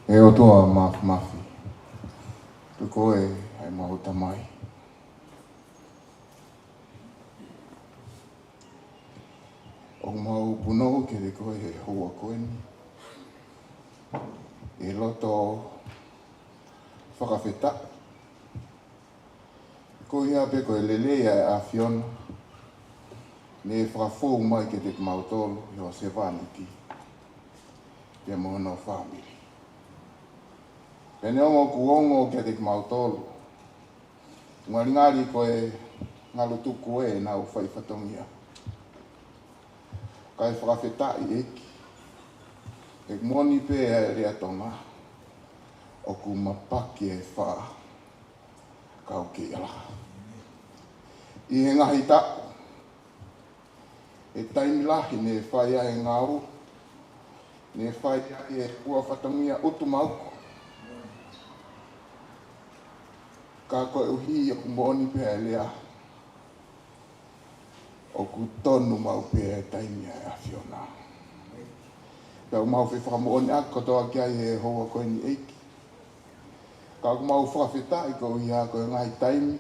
E o toa mafi. Tu koe ai mahuta mai. O mau punohu ke te koe he hoa koe ni. E loto whakawheta. Ko ia pe koe lelea e a Fiona. Ne whakafou mai ke te mautolo i o Sevaniti. Te mohono whamiri. Pene ongo kuongo ke te mautolo. Ngari koe ngalu tuku e nau whaifatongia. Kai whakawheta i eki. E moni pe e rea tonga. O ku mapaki e wha. Kau ke alaha. I he ngahi tako. E taimilahi ne whaia e ngāu. Ne whaia e ua whatangia utu mauko. Ka koe uhi o ku mooni pēa lea. O ku tonu mau pēa e taimia e a Fiona. Pēu mau whi whakamooni a kotoa kia e hoa koe ni eiki. Ka ku mau whakawheta i ko iha koe ngahi taimi.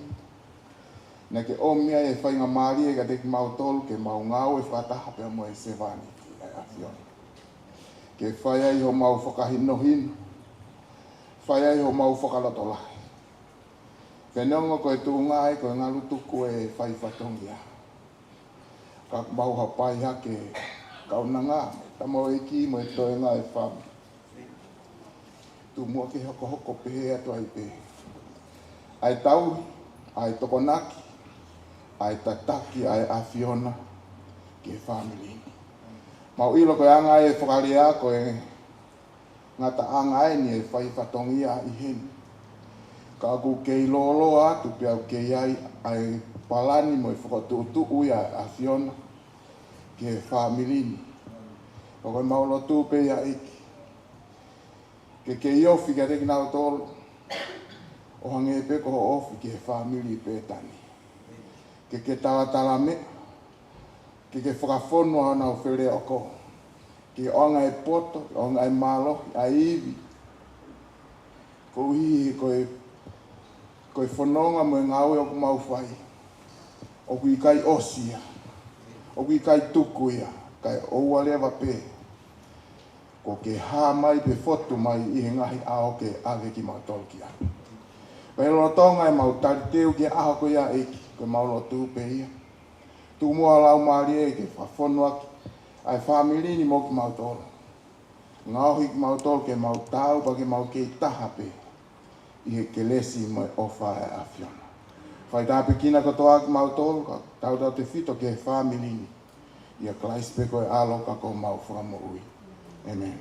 Na ke o mea e whainga maari e ka te ki mau tolu ke mau ngāu e whataha pēa mo e sevani ki e a Fiona. Ke whaia i ho mau whakahino hino. Whaia i ho mau whakalotolahi. Whenonga koe tūngā e koe ngalu tuku e whai whatongia. Ka mau hapai hake kauna ngā. Ta mo e ki mo e toe ngā e whamu. Tu mua ke hoko pehe atu ai pehe. Ai tau, ai tokonaki, ai tataki, ai a Fiona, ke family. Mau ilo koe anga e whakaria koe ngata anga e ni e whai whatongia i heni. Ka ku kei lolo atu pia kei ai palani mo e whakatutu ui a Fiona, ke family. O koe maulo tūpe ia iki. Ke iofi ka teki nau tolo. O hange e peko ho ofi ke family pētani. Ke tawatala me. Ke whakafono hana o where o ko. Ke onga e poto, onga e malo, a iwi. Ko hihi koe whanonga mo e ngaue o ku mau whai. O ku i kai osia. O ku i kai tukuia. Kai oua lewa pē. Ko ke hā mai pe fotu mai i he ngahi ao ke ave ki mau tolki a. Pei lo tonga e mau tari teu ki aho ko ia eki. Ko mau lo tūpe ia. Tu mua lau maari e ke whawhono aki. Ai whamiri ni mo ki mau tolo. Ngauhi ki mau tolo ke mau tau pa ke mau kei taha pe. I he ke lesi mo e ofa e a Fiona. Whai tāpe kina katoa ki mau tolo ka tau te fito ke whamiri ni. Ia Christ pe koe alo ka ko mau whakamo ui. Amen.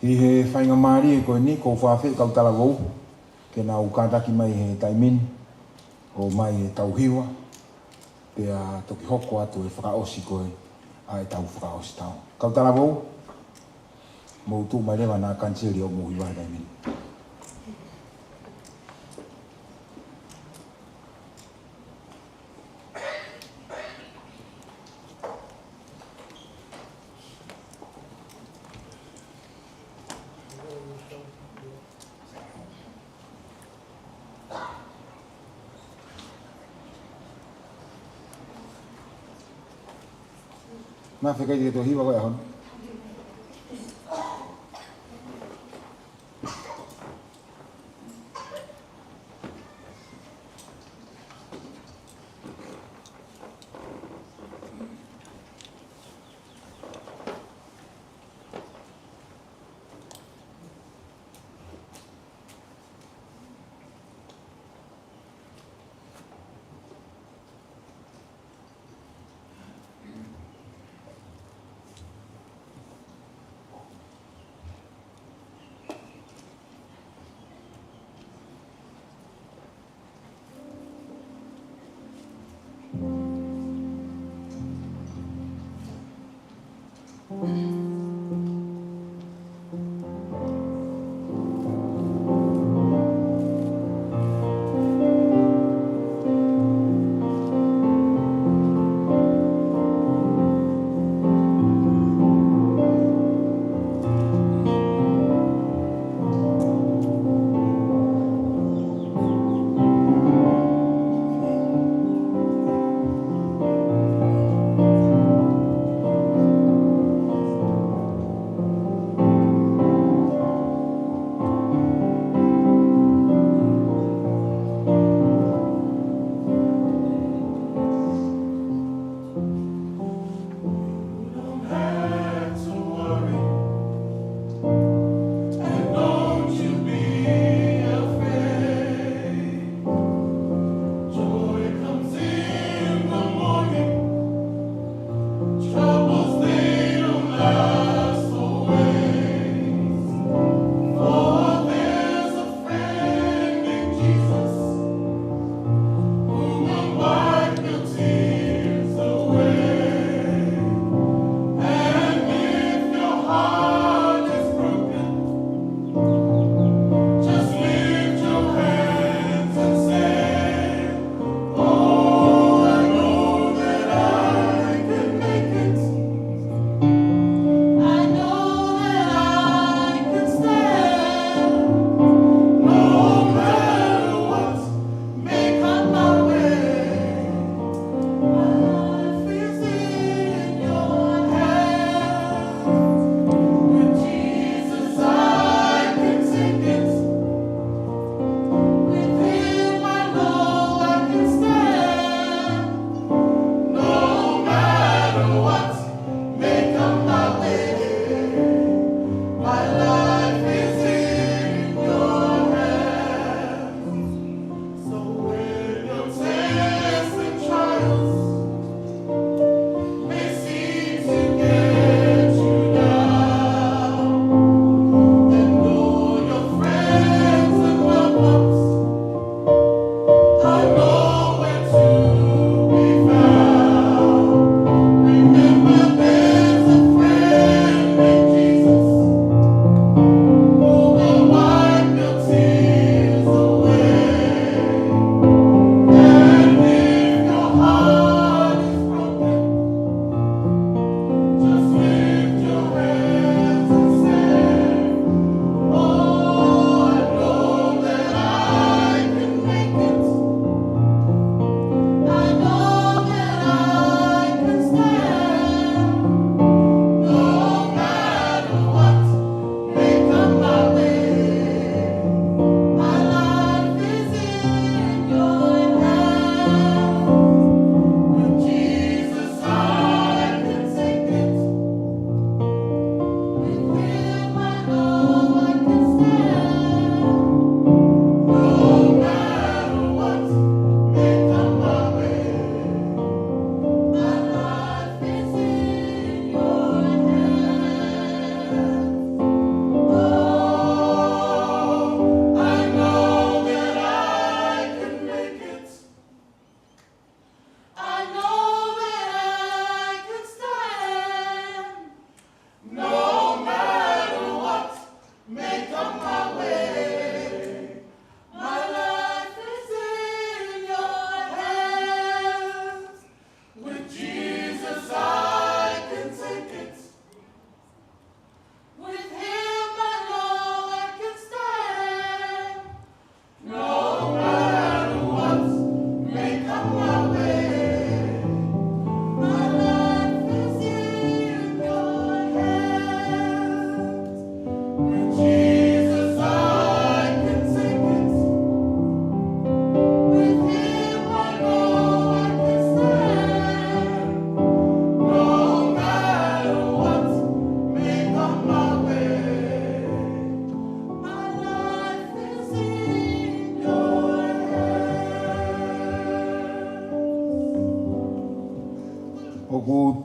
I he whainga maari e koe ni, ko whawhi kau tala wau, ke nā ukataki mai he taimin, o mai he tauhiwa, pea toki hoko atu e whakaosi koe, a e tau whakaosi tau. Kau tala wau, mou tu mai rewa nā kanseri o mou hiwa he taimin. Nā whekai te tō hiwa koe ahon.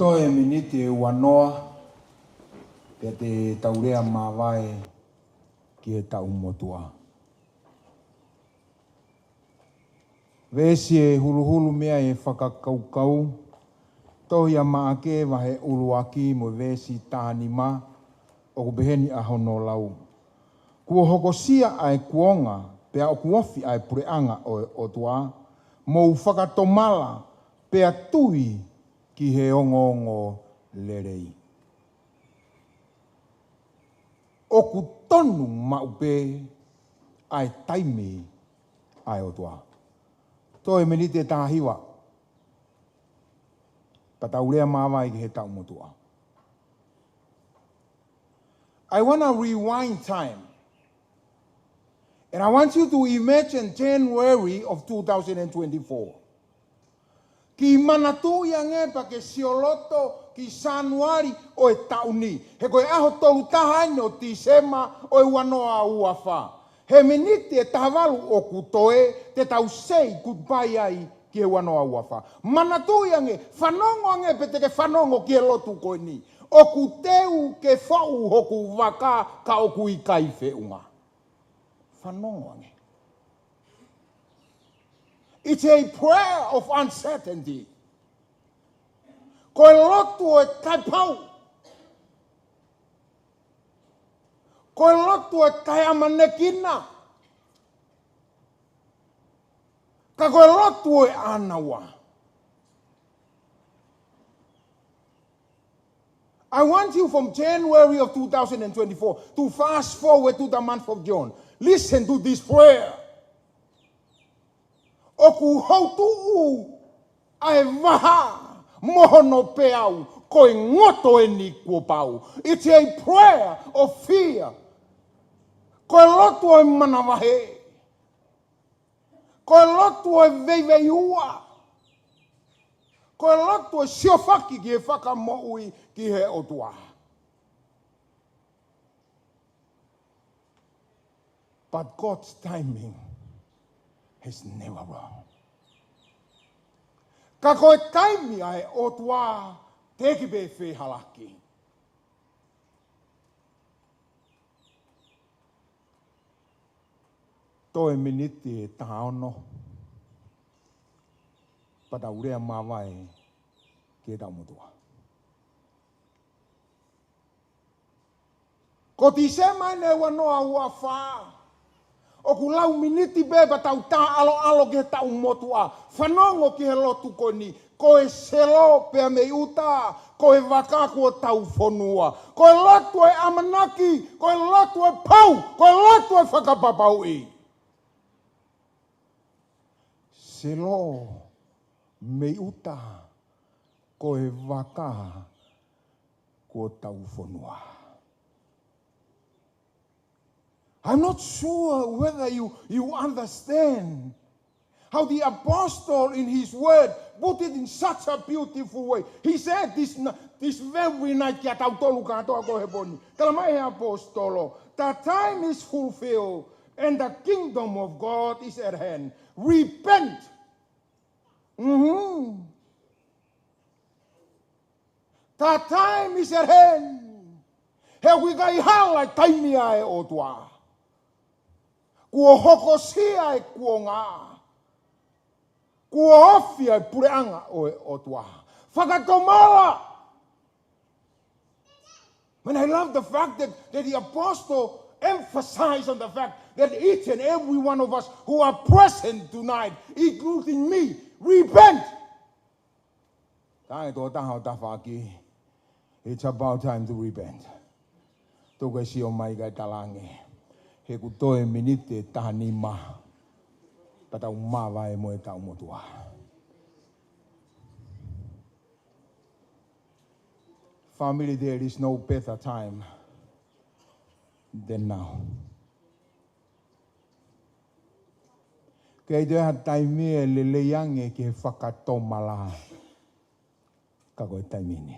toe miniti e wanoa pe te taurea mawai ki e tau motua. Vesi e hulu mea e whakakaukau, tohi a maake wahe uluaki mo vesi tāni ma o kubeheni a hono lau. Kua hokosia ai kuonga, pea o kuofi ai pureanga o tua, mou whakatomala pea tui ki he ongo lerei. O ku tonu maupe ai taimi ai o tua. Toi menite tāhiwa. Pataurea mawai ki he tau motua. I want to rewind time. And I want you to imagine January of 2024. Ki manatu ia ngepa ke sioloto ki Januari o e tauni. He koe aho tolu tahaine o Tisema o e wanoa uafa. He miniti e tahavalu o kutoe te tau sei kupai ai ki e wanoa uafa. Manatu ia nge, whanongo nge pe te ke whanongo ki e lotu koe ni. O kuteu ke whau hoku waka ka oku i kai whiunga. Whanongo nge. It's a prayer of uncertainty. Koe lotu e kai pau. Koe lotu e kai amanekina. Ka koe lotu e anawa. I want you from January of 2024 to fast forward to the month of June. Listen to this prayer. Oku hautu ai waha mohono peau koe ngoto e ni kua pau. It's a prayer of fear. Koe lotu e manawahe. Koe lotu e veiveiua. Koe lotu e siofaki ki e whakamoui ki he otua. But God's timing is never wrong. Ka koe taimi ai otua teki be whihalaki. Toe miniti e taono. Pada urea mawai ki e tau mutua. Ko Tisema ne wanoa ua whaa. O ku lau miniti beba tau tā alo ki he tau motua. Whanongo ki he lotu ko ni. Ko e selo pea me uta. Ko e waka kua tau whonua. Ko e lotu e amanaki. Ko e lotu e pau. Ko e lotu e whakapapau i. Selo me uta. Ko e waka kua tau whonua. I'm not sure whether you understand how the apostle in his word put it in such a beautiful way. He said this very night, kia tau tolu katoa ko he boni. Tala mai he apostolo, the time is fulfilled and the kingdom of God is at hand. Repent. The time is at hand. He wikai hala taimia e otua. Kua hokosia e kuonga. Kua ofia e pureanga o e otua. Whakatomala. And I love the fact that the apostle emphasized on the fact that each and every one of us who are present tonight, including me, repent. It's about time to repent. Toke si o mai kai talange. He kutoe minite tahani ma. Patau mawa e moe tau motua. Family, there is no better time than now. Kei te ha taimi e le leange ke whakatomala. Ka koe taimini.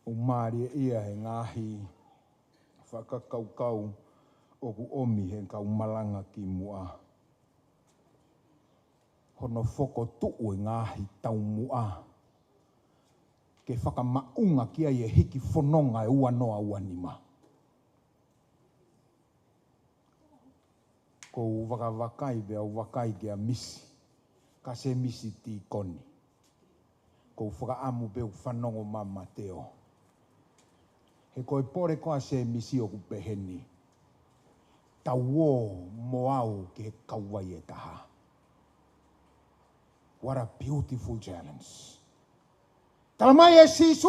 O maari ia he ngahi whakakaukau o ku omi he kau malanga ki mua. hono whoko tuu e ngāhi tau mua. Ke whakamaunga kia i e hiki whanonga e ua noa ua nima. Ko wakawakai bea wakai kia misi. Ka se misi ti koni. Ko whakaamu bea whanongo mama teo. He koe pore koa se misi o kupeheni. Tawo moau ke kawai e taha. What a beautiful challenge. Talamai e sisu.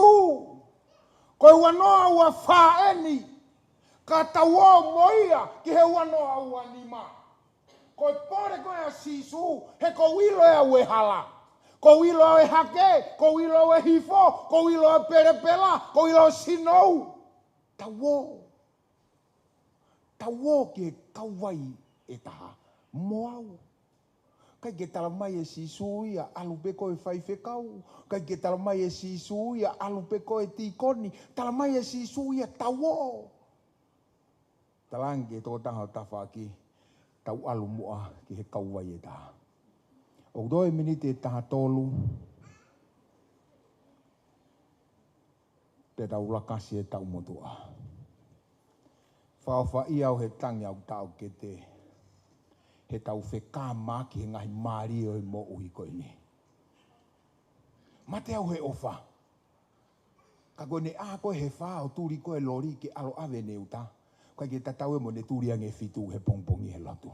Koe wanoa ua whaeni. Ka tawo moia ki he wanoa ua nima. Koe pore koe a sisu. He ko wilo e awe hala. Ko wilo e hake. Ko wilo e hifo. Ko wilo e perepela. Ko wilo e sinou. Tawo. Tawo ke kawai e taha. Moau. Kai ke talamai e sisu ia alu pe koe whaiwhekau. Kai ke talamai e sisu ia alu pe koe tikoni. Talamai e sisu ia tawo. Talangi e tō taha o tawhaki. Tau alu mua ki he kawai e taha. O doi minite e taha tolu. Te tau lakasi e tau motua. Whawha ia o he tangi au tau ke te. He tau wheka maki he ngahi maari o i mo uhi koe ni. Mate au he ofa. Ka koe ne a koe he wha o tūri koe lori ke alo ave ne uta. Koe ke tatau e mo ne tūri ange fitu he pongpongi he lotu.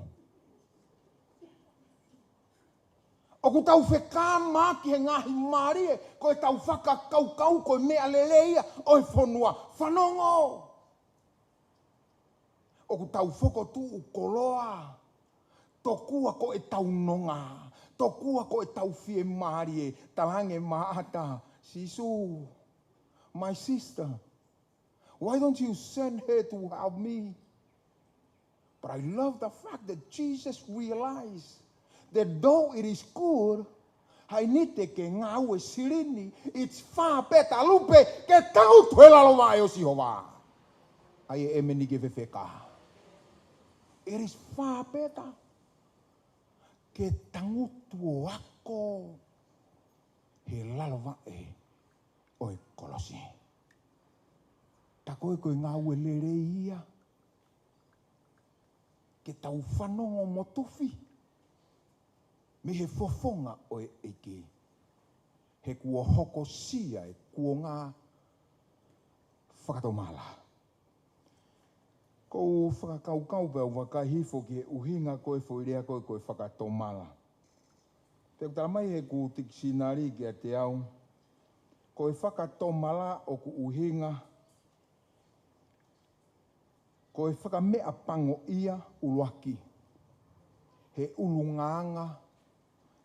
O ku tau wheka maki he ngahi maari e koe tau whaka kau koe mea leleia o i whanua whanongo. O ku tau whoko tu u koloa. Tokua ko e tau nonga. Tokua ko e tau fie maari e. Talange maata. Sisu, my sister, why don't you send her to help me? But I love the fact that Jesus realized that though it is good, hainite ke ngau e sirini, it's far better lupe ke tau tuela lo vai o Sihova. Ai e meni ke whewheka. It is far better. Ke tangutu ako he lalova e o e kolosi. Ta koe koe ngau e lere ia. Ke tau whanongo motufi. Me he fofonga o e eke. He kua hoko sia e kua ngā whakatomala. Ko whakakaukau pēu wakahifo ki he uhinga koe whoirea koe koe whakatomala. Te taramai he ku tiksinari ki a te au. Koe whakatomala o ku uhinga. Koe whakamea pango ia uluaki. He ulunganga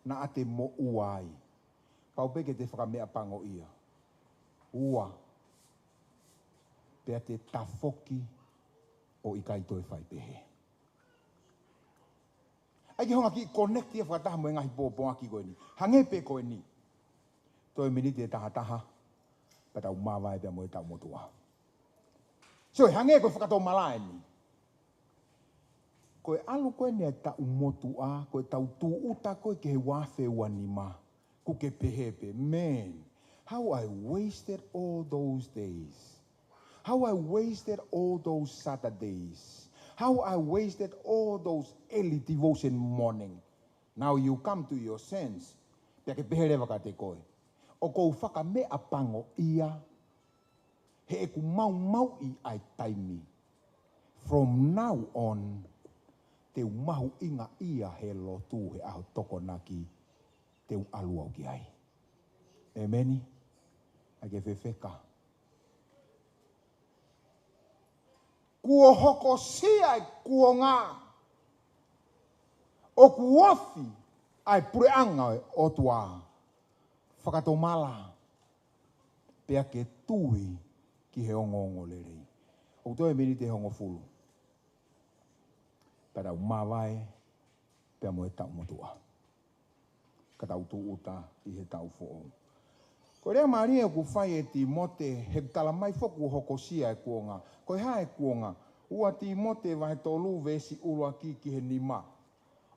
na ate mo uai. Kau peke te whakamea pango ia. Ua. Pea te tafoki o ikai toi whai pehe. Ai ki honga ki connecti e whakataha mo e ngahi pōponga ki koe ni. Hange pe koe ni. Toi miniti e taha. Pa tau mawai pia mo e tau motua. So hange koe whakato malai ni. Koe alu koe ni e tau motua. Koe tau tu uta koe ke he wafe wanima. Kuke pehepe. Man, how I wasted all those days. How I wasted all those Saturdays. How I wasted all those early devotion morning. Now you come to your sense. Pia ke pehere waka te koe. O kou whaka mea pango ia. He e ku mau i ai taimi. From now on, te mahu inga ia he lotu he aho toko naki te aluau ki ai. Emeni, ake whewheka. Kua hoko sia e kua ngā. O kuofi ai pureanga o tua. Whakatomala. Pea ke tui ki he ongo lerei. O toi meni te hongo fulu. Pera umawai. Pea mo e tau motua. Ka tau tu uta i he tau fo'o. Ko rea maria ku whai e Timote, he talamai whoku hoko sia e kuonga. Ko ha e kuonga, ua Timote wahe tolu vesi ulua ki he nima.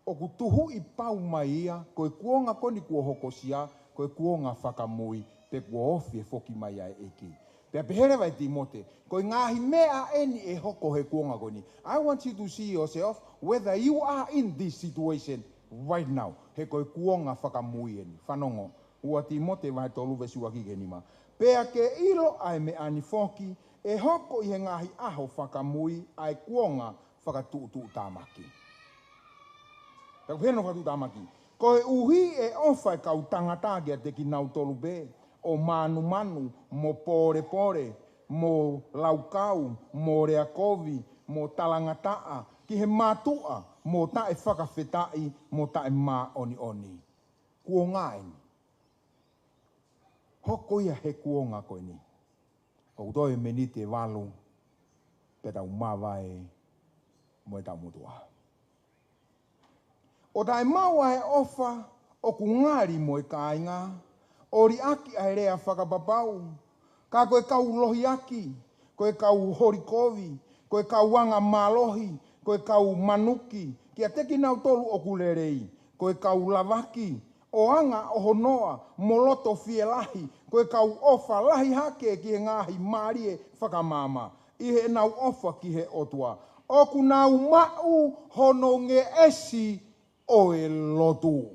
o ku tuhu I pau mai ia, koe kuonga koni kua hokosia, koe kuonga whakamui, pe kua ofi e foki mai ai eki. Pea pehere vai Timote, koe ngahi mea eni e hoko he kuonga koni. I want you to see yourself whether you are in this situation right now. He koe kuonga whakamui eni. Whanongo, ua Timote vai tolu vesua ki genima. Pea ke ilo ai me ani foki, e hoko I he ngahi aho whakamui, ai kuonga whakatuutu tamaki. Pea kuheno whakatuutu tamaki. Koe uhi e ofai kau tangata te ki nau tolu be. O manu, mo pore, mo laukau, mo reakovi, mo talangataa, ki he matua, mo tae whakawhetai, mo tae mā oni. Kuonga eni. Hoko ia he kuonga koe ni. O toi meni te walu, pe tau mawai, mo e tau mutua. O tae maua he ofa, o ku ngari mo e kāinga, ori aki ai rea whakapapau. Ka koe kau lohi aki, koe kau horikovi, koe kau wanga malohi, koe kau manuki, kia teki nau tolu o kulerei, koe kau lavaki, o anga o honoa, moloto fielahi, koe kau ofa lahi hake ki he ngahi marie whakamama, I he nau ofa ki he otua. Oku nau mau hono nge esi o e lotu.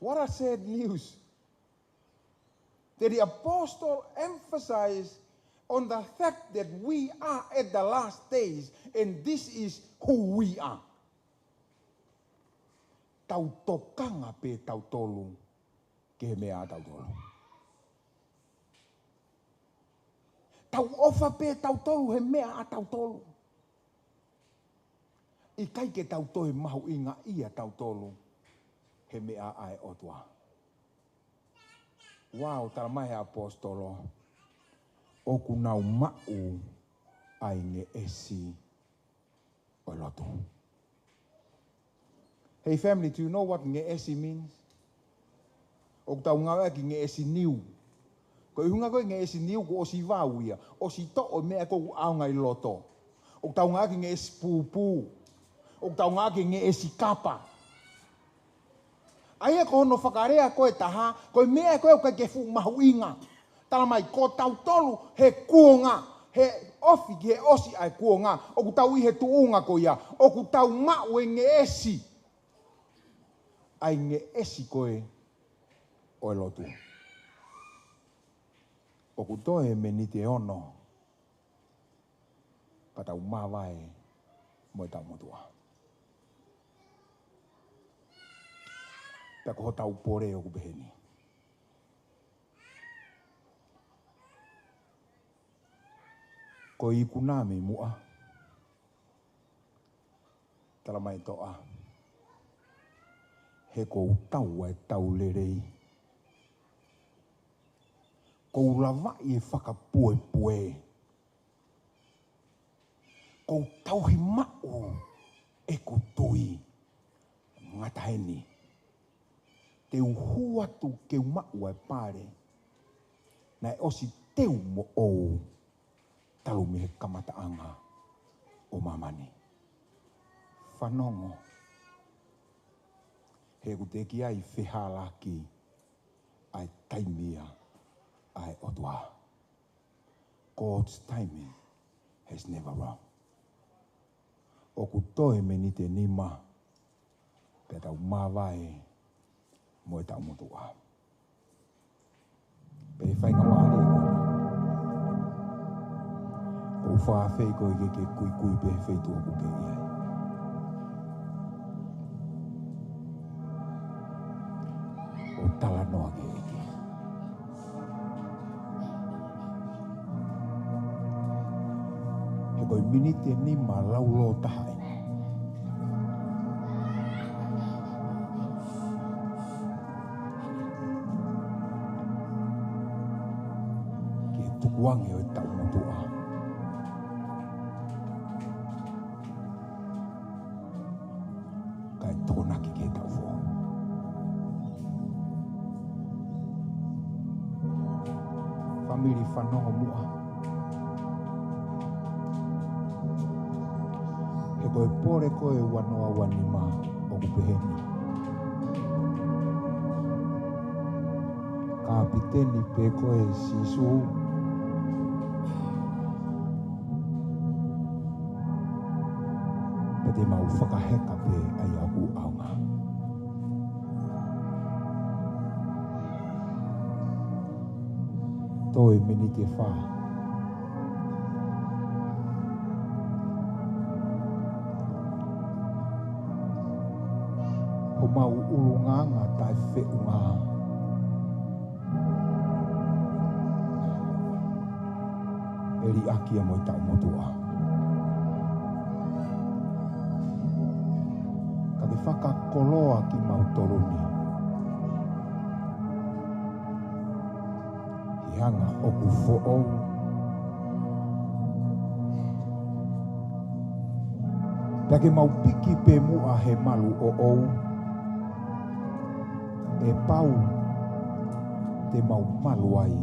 What a sad news. That the apostle emphasized on the fact that we are at the last days and this is who we are. Tau tokanga pe tau tolu ke mea tau tolu. Tau ofa pe tau tolu he mea a tau tolu. I kai ke tau tohe mahu inga ia tau tolu. He mea ai otua. Wow, tala mai he apostolo. Oku nau mau ai nge esi o lotu. Hey family, do you know what nge esi means? Oku tau ngawe ki nge esi niu. Ko ihunga koe nge esi niu ko osi vauia. Osi to o mea ko au ngai loto. Oku tau ngawe ki nge esi pupu. Oku tau ngawe ki nge esi kapa. Aia ko hono whakarea koe taha, koe mea koe uka ke fu mahu inga. Tala mai, ko tau tolu he kuonga, he ofi ki he osi ai kuonga, oku tau I he tuunga ko ia, oku tau mau e nge esi. Ai nge esi koe o e lotu. Oku toe me ni te ono, pa tau mawai mo e tau motua. Pea ko tau pore o kubeheni. Ko I kunami mua. Tala mai toa. He ko tau e tau lerei. Ko lawai e whakapue. Ko tau hi mau e ko tui. Ngataheni. Te uhua tu ke mau e pare. Na e osi teu mo ou. Talu me he kamataanga o mamani. Whanongo. He kuteki ai whihalaki. Ai taimia. Ai otua. God's timing has never wrong. O kutoe me ni te nima. Pe tau mawai. Mo e tau motua. Pe whainga maari e kona. Ko whaafei koe ke kui pe wheitu o kuke iai. O tala noa ke eke. He koe minite nima laulo taha e. Wangi o e tau motua. Kai tōnaki ke tau fō. Family whanongo mua. He koe pore koe wanoa wanima o kupeheni. Kapiteni pe koe sisu. Pete mau whakaheka pe ai aku aunga. Toi mini te wha. Ho mau urunganga tai whiunga. Eri aki a moi tau motua. Ka te whakakoloa ki mau toruni. Hanga oku fo'ou. Pake mau piki pe mua he malu o ou. E pau te mau malu ai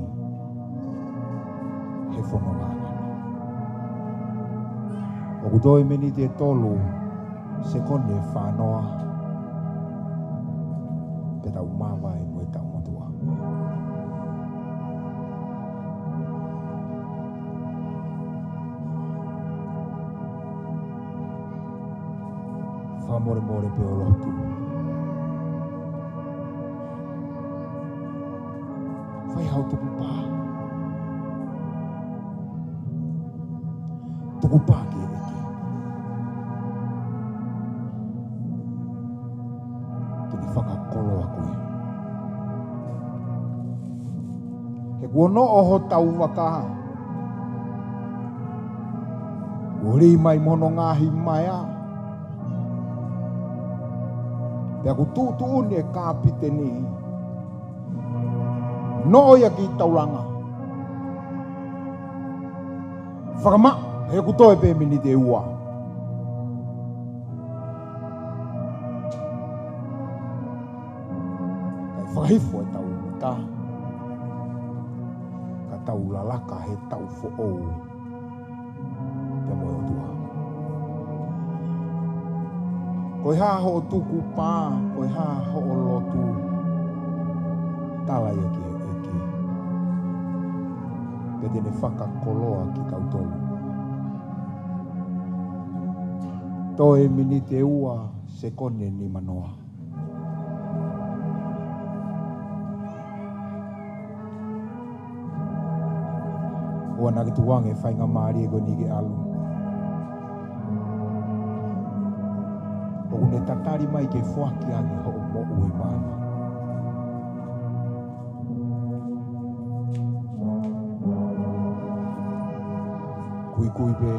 he whanonganga. Oku toi meni te tolu se kone whanoa. Pe tau mawai mo e tau motua. More pe o lotu. Whai hau tuku pā. Tuku pā ke eke. Kini whakakolo a koe. He kuono oho tau waka. Uri mai mono ngahi mai a. Pea ku tu'utu'uni e kapiteni. No ia ki tauranga. Whakama, he ku toe pe mini te ua. Kai whakahifo e tau ta. Ka tau lalaka he tau fo'ou. Te moe o tua. Koe ha ho o tuku pā, koe ha ho o lotu. Tala eke eke. Pete ne whakakoloa ki kautolu. Toe mini te ua se kone ni manoa. Ua nake tuange whainga maari e goni ke alu. O ne tatari mai ke whaki angi ho o mo ui mana. Kui kui pe.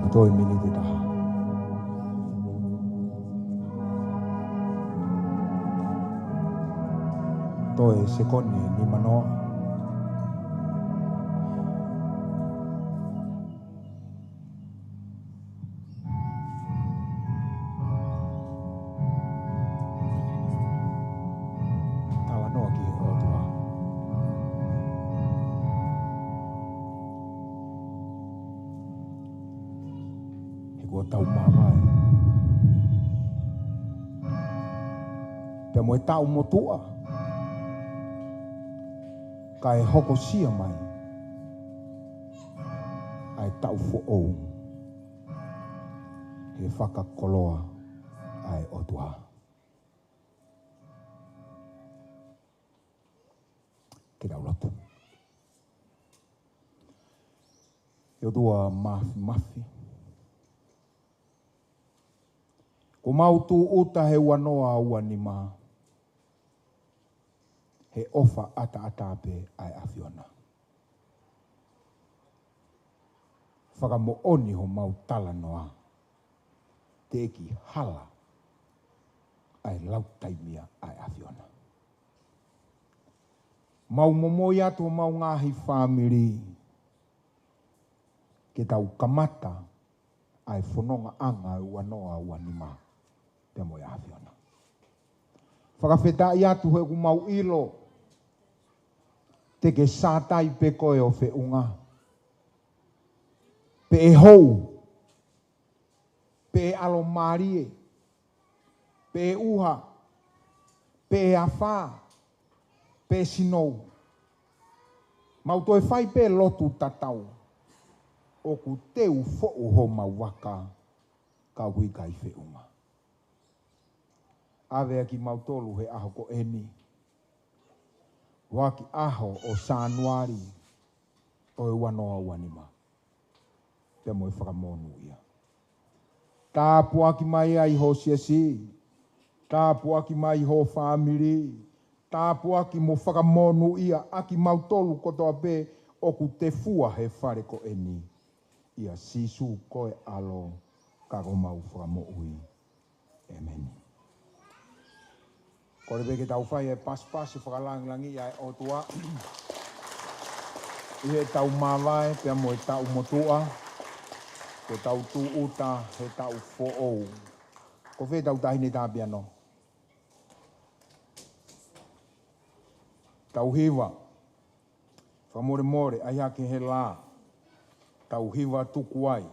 O toi mini te taha. Toi se kone ni manoa. Mo e tau motua. Ka e hoko sia mai. Ai tau fo'ou. He whakakoloa ai otua. Ke rau lotu. E otua mafi. Ko mautu uta he wanoa ua ni maa. He ofa ata pe ai awhiona. Whakamo oni ho mau tala noa. Te eki hala ai lautaimia ai awhiona. Mau momoi atu mau ngahi whamiri. Ke tau kamata ai whanonga anga ua noa ua nima. Te moi awhiona. Whakawheta i atu he ku mau ilo. Te ke sātai pe koe o whiunga. Pe e hou pe alo marie, pe uha, pe afa, pe sinou. Mau toi fai pe lotu tatau. O ku teu fo ho mawaka ka hui kai fe uma. Ave ki mau tolu he aho ko eni. Waki aho o Sanuari o e wanoa wanima. Te mo e whakamonu ia. Tāpu aki mai ai ho siasi. Tāpu aki mai ho family. Tāpu aki mo whakamonu ia. Aki mau tolu kotoa pe o ku te fua he whare ko eni. Ia sisu koe alo kako mau whakamoi. Amen. Kore beke tau whai e pas-pas e whakalangi ai o tua. Ihe tau mawai, pia mo e tau motua. Ko tau tu uta, he tau fo'ou. Ko whe tau tahine tā piano. Tau hiwa. Whamore more, ai hake he lā. Tau hiwa tuku ai.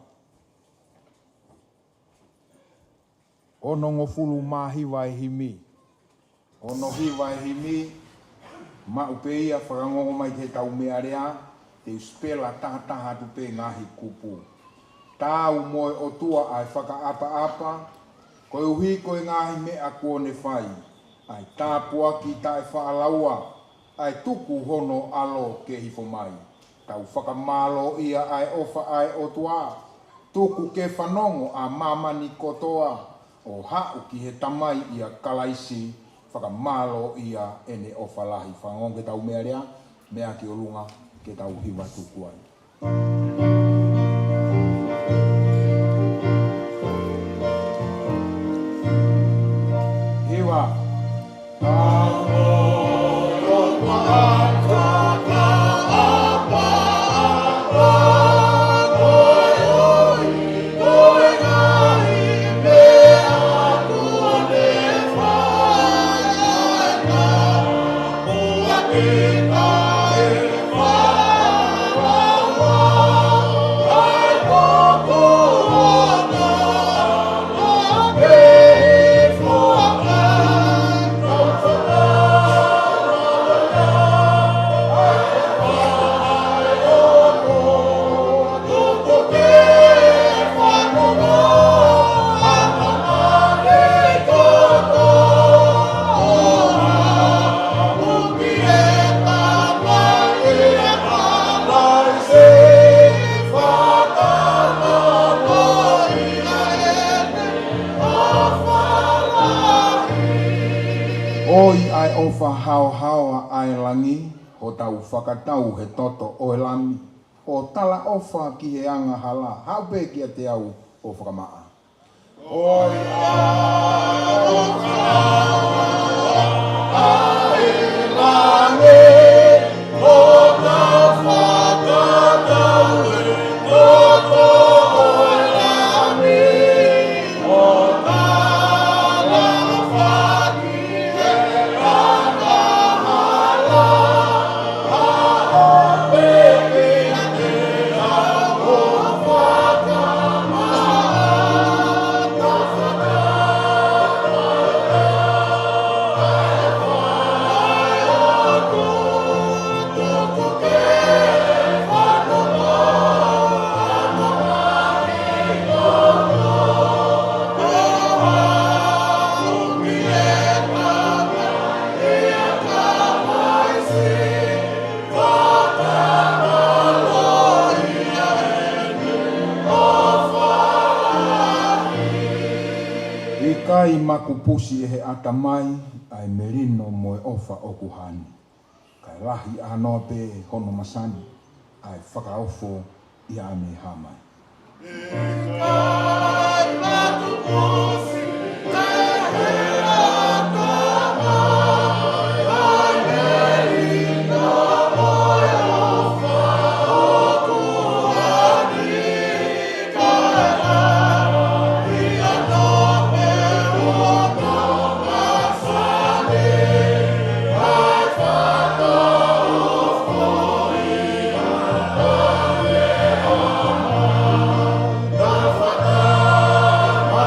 Ono ngofulu mā hiwa e himi. Ono hiwa e himi. Ma upe ia whakangongo mai te tau mea rea. Te uspela taha tu pe ngahi kupu. Tau moe o tua ai whakaapa-apa. Koe uhi koe ngahi mea kuone whai. Ai tāpua ki tae whaalaua. Ai tuku hono alo ke hifo mai. Tau whakamalo ia ai ofa ai o tua. Tuku ke whanongo a mamani kotoa. O hau ki he tamai ia kalaisi. Whakamalo ia ene ofa lahi. Whangon ke tau mea rea. Mea ki o lunga ke tau hiwa tuku ai. Hiwa. Hau ai langi, o tau whakatau he toto o lami, o tala ofa ki he anga hala, hau pe ki a te au o whakamaa. Oi ai langi, o tau whakatau he toto o lami, o tala ofa ki he anga hala, hau pe ki a te au o whakamaa. Kai maku pusi e he atamai, ai merino moe ofa o kuhani. Kai lahi anoa pe hono masani, ai whakaofo i ame hamai. Kai maku pusi e he atamai, ai merino moe ofa o kuhani. Kai lahi anoa pe Oh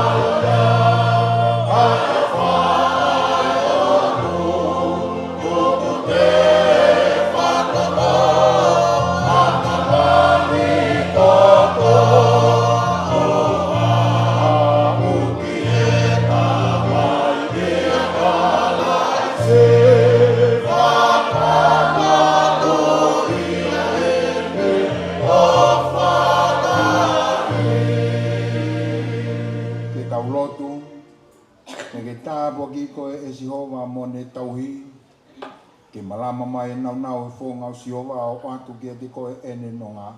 ngā mone tauhi. Ke malama mai nau e fō ngau siova o atu kia te koe ene no ngā.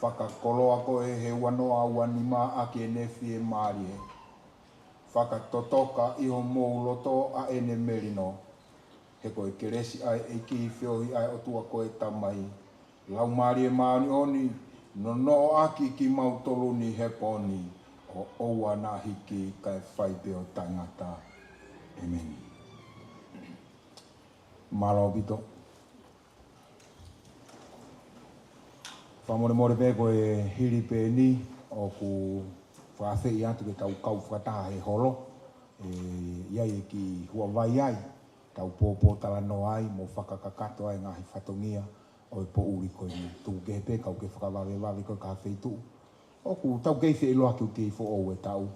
Whakakoloa koe he wanoa wani mā ake e nefi e maari e. Whakatotoka iho mou loto a ene merino. He koe keresi ai e ki whiohi ai o tua koe tamai. Lau maari e maani oni, no no aki ki mautolu ni heponi. O oua na hiki kai whaipe o tangata. Amen. Malo bito. Whamore more pe koe hiri pe ni o ku whawhi i atu ke tau kau whataha he holo. Iai e ki hua vai ai. Tau pōpō tala no ai mo whakakakato ai ngahi whatongia o e po uri koe ni. Tuku ke pe kau ke whakawawe koe ka wheitu. O ku tau keiwhi e loa ki u te i fo o e tau.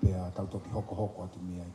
Pea tau toki hoko atu mea i